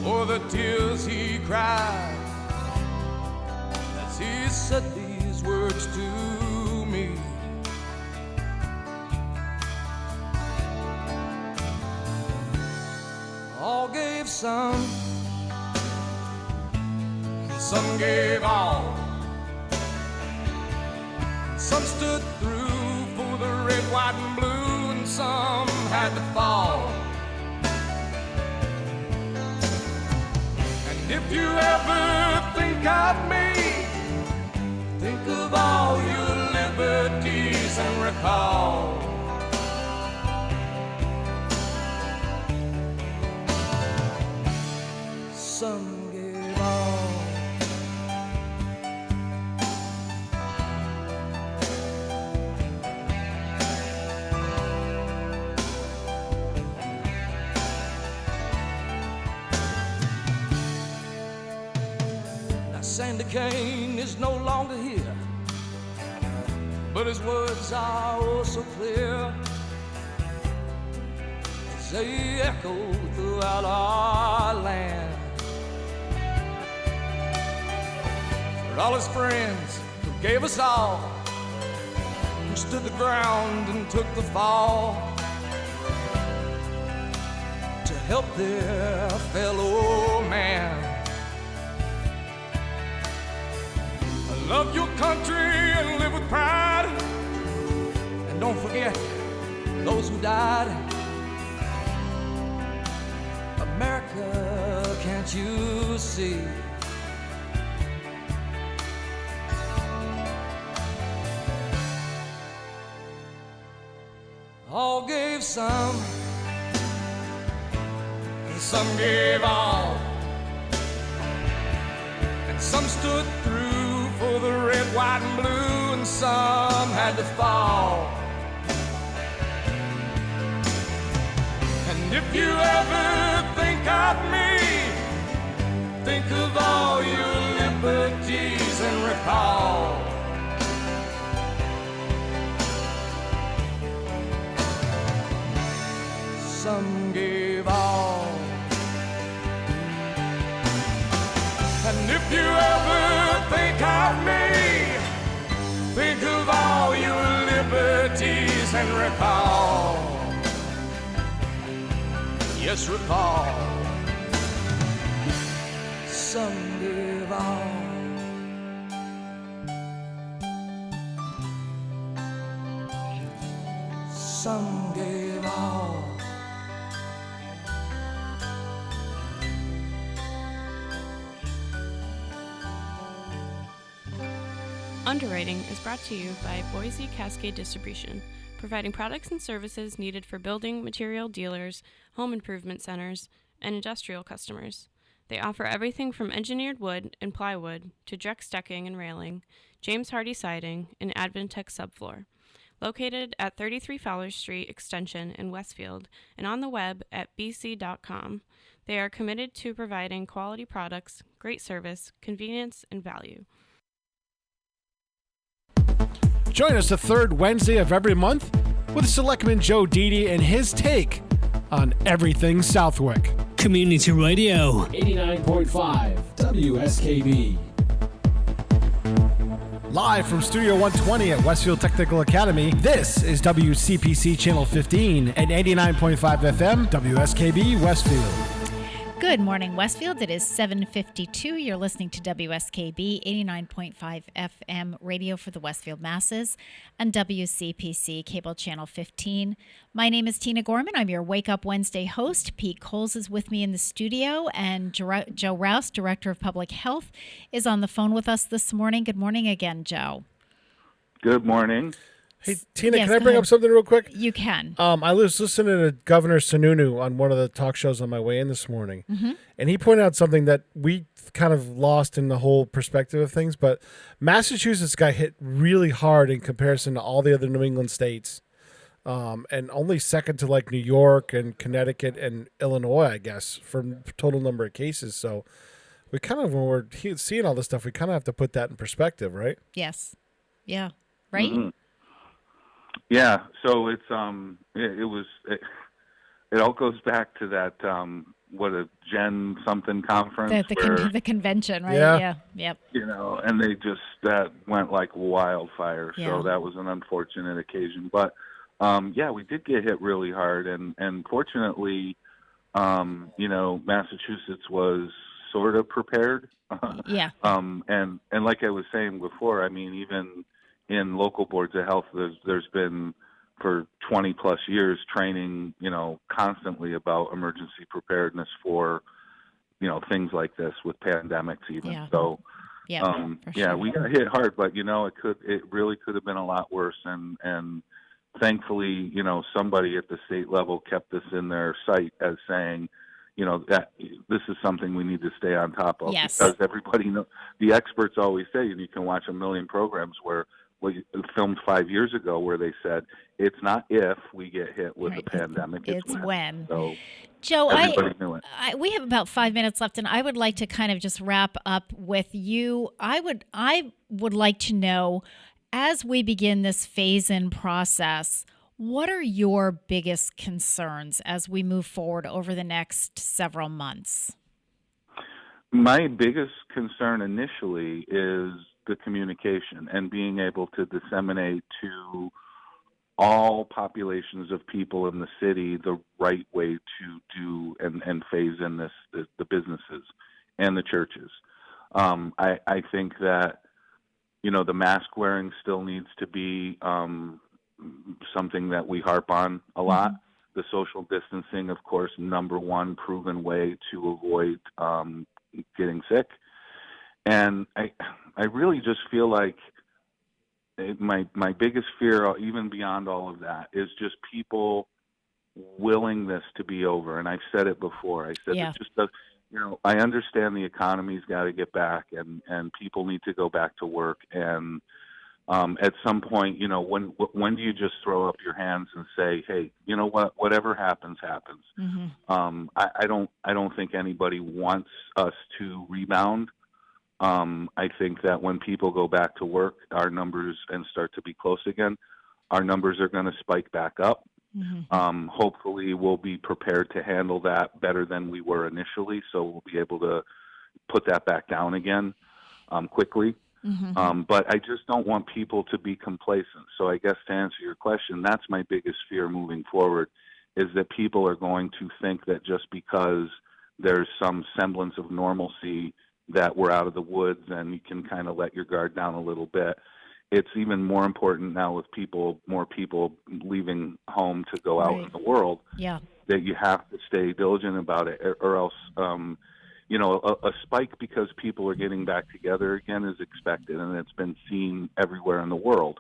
or the tears he cried as he said these words to me. All gave some gave all. Some stood through for the red, white, and blue, and some had to fall. And if you ever think of me, think of all your liberties and recall. Some gave all. Sandy Kane is no longer here, but his words are oh so clear as they echo throughout our land. For all his friends who gave us all, who stood the ground and took the fall to help their fellow man. Love your country and live with pride, and don't forget those who died. America, can't you see? All gave some, and some gave all, and some stood through for the red, white, and blue, and some had to fall. And if you ever think of me, think of all your liberties and recall. Some gave all. And if you ever think of me, think of all your liberties and recall. Yes, recall. Some give all. Some gave all. Underwriting is brought to you by Boise Cascade Distribution, providing products and services needed for building material dealers, home improvement centers, and industrial customers. They offer everything from engineered wood and plywood to Drex decking and railing, James Hardie siding, and Advantech subfloor. Located at 33 Fowler Street Extension in Westfield and on the web at bc.com, they are committed to providing quality products, great service, convenience, and value. Join us the third Wednesday of every month with Selectman Joe Didi and his take on everything Southwick. Community Radio. 89.5 WSKB. Live from Studio 120 at Westfield Technical Academy, this is WCPC Channel 15 and 89.5 FM WSKB Westfield. Good morning, Westfield. It is 7:52. You're listening to WSKB 89.5 FM radio for the Westfield masses and WCPC cable channel 15. My name is Tina Gorman. I'm your Wake Up Wednesday host. Pete Coles is with me in the studio, and Joe Rouse, Director of Public Health, is on the phone with us this morning. Good morning again, Joe. Good morning. Hey, Tina, Yes, can I go bring ahead. up something real quick? You can. I was listening to Governor Sununu on one of the talk shows on my way in this morning, Mhm. and he pointed out something that we kind of lost in the whole perspective of things, but Massachusetts got hit really hard in comparison to all the other New England states, and only second to like New York and Connecticut and Illinois, I guess, for total number of cases. So we kind of, when we're seeing all this stuff, we kind of have to put that in perspective, right? Yes. Yeah. Right? Mhm. Yeah, so it's it all goes back to that what a Gen something conference where, The convention, right? Yeah. Yeah. Yep. you know, and they just that went like wildfire. Yeah. So that was an unfortunate occasion, but yeah, we did get hit really hard, and fortunately, you know, Massachusetts was sort of prepared. Yeah. And like I was saying before, I mean, even in local boards of health, there's been for 20 plus years training, you know, constantly about emergency preparedness for, you know, things like this with pandemics even. Yeah. So, Yeah. for yeah, sure. we got hit hard, but you know, it really could have been a lot worse. And thankfully, you know, somebody at the state level kept this in their sight as saying, you know, that this is something we need to stay on top of. Yes. Because everybody knows, the experts always say, and you can watch a million programs where we filmed 5 years ago where they said it's not if we get hit with Right. a pandemic, it's when. So Joe, everybody knew it. we have about 5 minutes left, and I would like to kind of just wrap up with you. I would like to know, as we begin this phase-in process, what are your biggest concerns as we move forward over the next several months? My biggest concern initially is the communication and being able to disseminate to all populations of people in the city the right way to do and phase in the businesses and the churches. I think that, you know, the mask wearing still needs to be something that we harp on a lot. The social distancing, of course, number one proven way to avoid getting sick. And I really just feel like my biggest fear, even beyond all of that, is just people willing this to be over. And I've said it before. I said Yeah. it just does. You know, I understand the economy's got to get back, and people need to go back to work. And at some point, you know, when do you just throw up your hands and say, hey, you know what? Whatever happens, happens. I don't think anybody wants us to rebound. I think that when people go back to work, our numbers and start to be close again, our numbers are going to spike back up. Hopefully we'll be prepared to handle that better than we were initially, so we'll be able to put that back down again quickly. But I just don't want people to be complacent. So I guess to answer your question, that's my biggest fear moving forward, is that people are going to think that just because there's some semblance of normalcy that we're out of the woods and you can kind of let your guard down a little bit. It's even more important now with more people leaving home to go out in the world, Yeah. that you have to stay diligent about it, or else, you know, a spike because people are getting back together again is expected, and it's been seen everywhere in the world.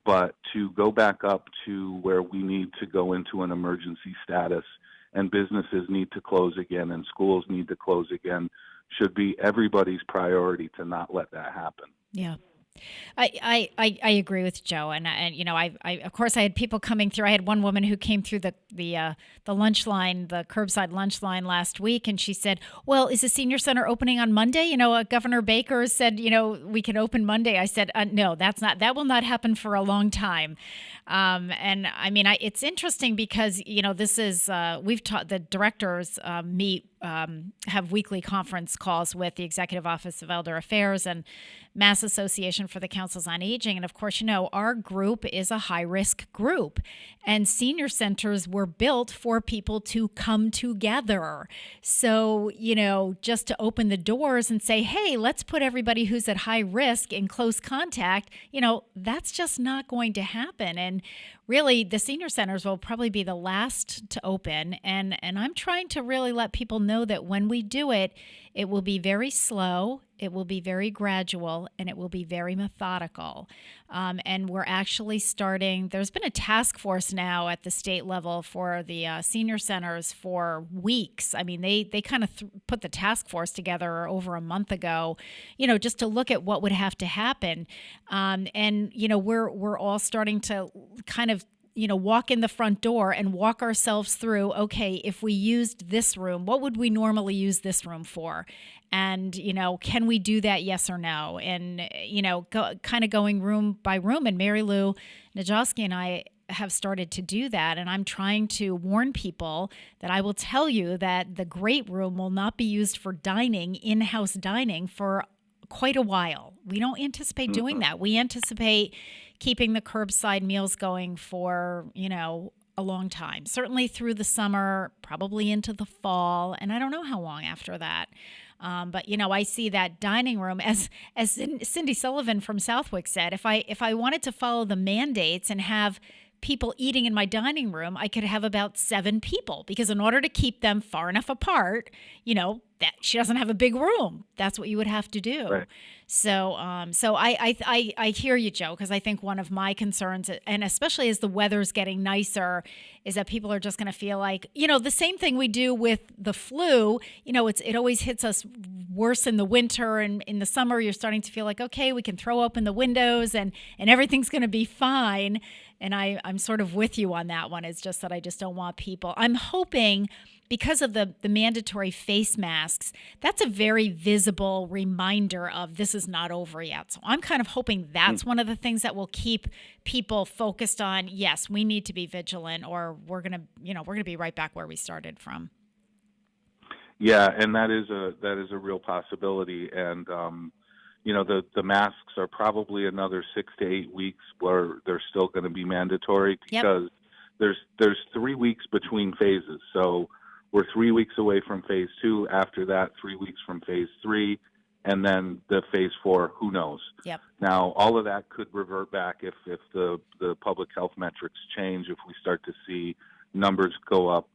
But to go back up to where we need to go into an emergency status, and businesses need to close again, and schools need to close again, should be everybody's priority to not let that happen. Yeah. I agree with Joe, and you know, I of course I had people coming through. I had one woman who came through the lunch line, the curbside lunch line last week, and she said, "Well, is the senior center opening on Monday? You know, Governor Baker said, you know, we can open Monday." I said, "No, that will not happen for a long time." And I mean, it's interesting because, you know, this is we've taught the directors meet have weekly conference calls with the Executive Office of Elder Affairs and Mass Association for the Councils on Aging. And of course, our group is a high-risk group, and senior centers were built for people to come together. So, just to open the doors and say, hey, let's put everybody who's at high risk in close contact, that's just not going to happen. And really, the senior centers will probably be the last to open. And I'm trying to really let people know that when we do it, it will be very slow, it will be very gradual, and it will be very methodical. And we're actually starting, there's been a task force now at the state level for the senior centers for weeks. I mean, they kind of put the task force together over a month ago, just to look at what would have to happen. And we're all starting to kind of walk in the front door and walk ourselves through, okay, if we used this room, what would we normally use this room for? And, can we do that, yes or no? And, kind of going room by room. And Mary Lou Najowski and I have started to do that. And I'm trying to warn people that I will tell you that the great room will not be used for dining, in-house dining, for quite a while. We don't anticipate doing that. We anticipate keeping the curbside meals going for, a long time, certainly through the summer, probably into the fall, and I don't know how long after that. But I see that dining room, as Cindy Sullivan from Southwick said, if I wanted to follow the mandates and have people eating in my dining room, I could have about 7 people, because in order to keep them far enough apart, that she doesn't have a big room. That's what you would have to do. Right. So I hear you, Joe, because I think one of my concerns, and especially as the weather's getting nicer, is that people are just going to feel like, the same thing we do with the flu. It always hits us worse in the winter, and in the summer you're starting to feel like, okay, we can throw open the windows and everything's going to be fine. And I'm sort of with you on that one. It's just that I just don't want people. I'm hoping, because of the mandatory face masks, that's a very visible reminder of this is not over yet. So I'm kind of hoping that's one of the things that will keep people focused on, yes, we need to be vigilant, or we're going to be right back where we started from. Yeah, and that is a real possibility. And the masks are probably another 6 to 8 weeks where they're still going to be mandatory, because there's 3 weeks between phases. So we're 3 weeks away from phase 2. After that, 3 weeks from phase 3, and then the phase 4. Who knows? Yep. Now, all of that could revert back if the public health metrics change. If we start to see numbers go up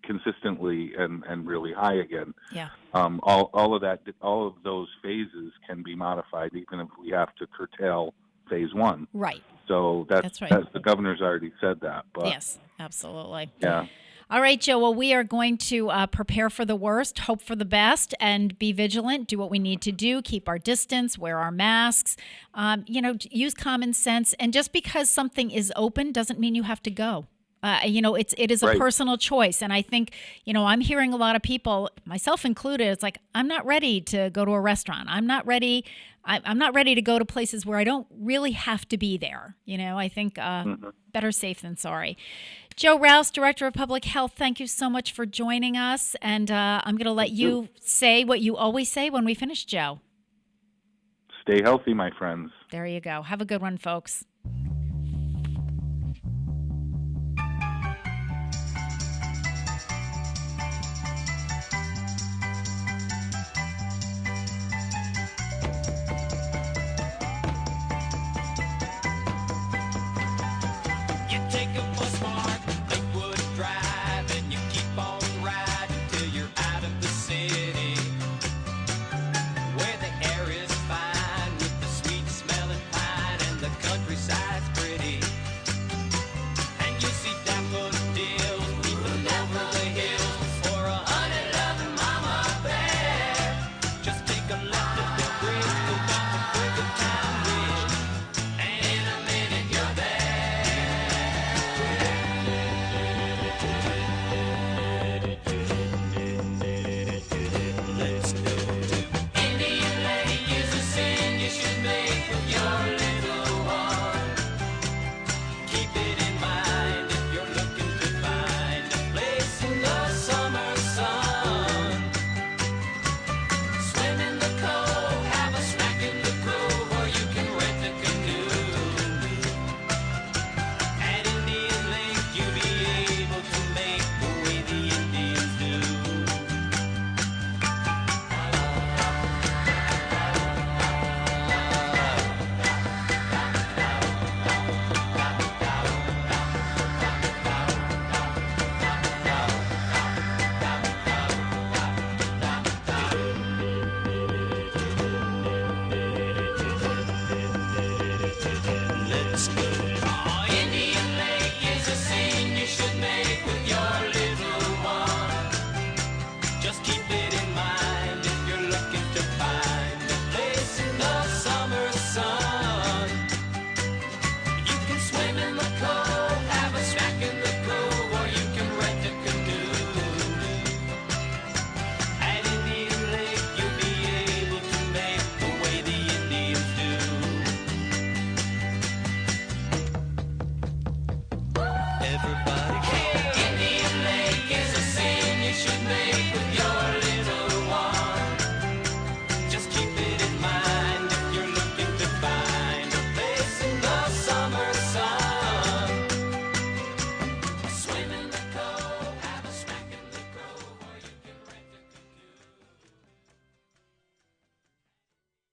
consistently and really high again. Yeah. All of those phases can be modified, even if we have to curtail phase 1. Right. So that's right. The governor's already said that. But, yes, absolutely. Yeah. All right, Joe. Well, we are going to prepare for the worst, hope for the best, and be vigilant, do what we need to do, keep our distance, wear our masks, use common sense. And just because something is open doesn't mean you have to go. It is a personal choice. And I think, I'm hearing a lot of people, myself included, it's like, I'm not ready to go to a restaurant. I'm not ready to go to places where I don't really have to be there. I think better safe than sorry. Joe Rouse, Director of Public Health, thank you so much for joining us. And I'm going to let you say what you always say when we finish, Joe. Stay healthy, my friends. There you go. Have a good one, folks. Countryside. Everybody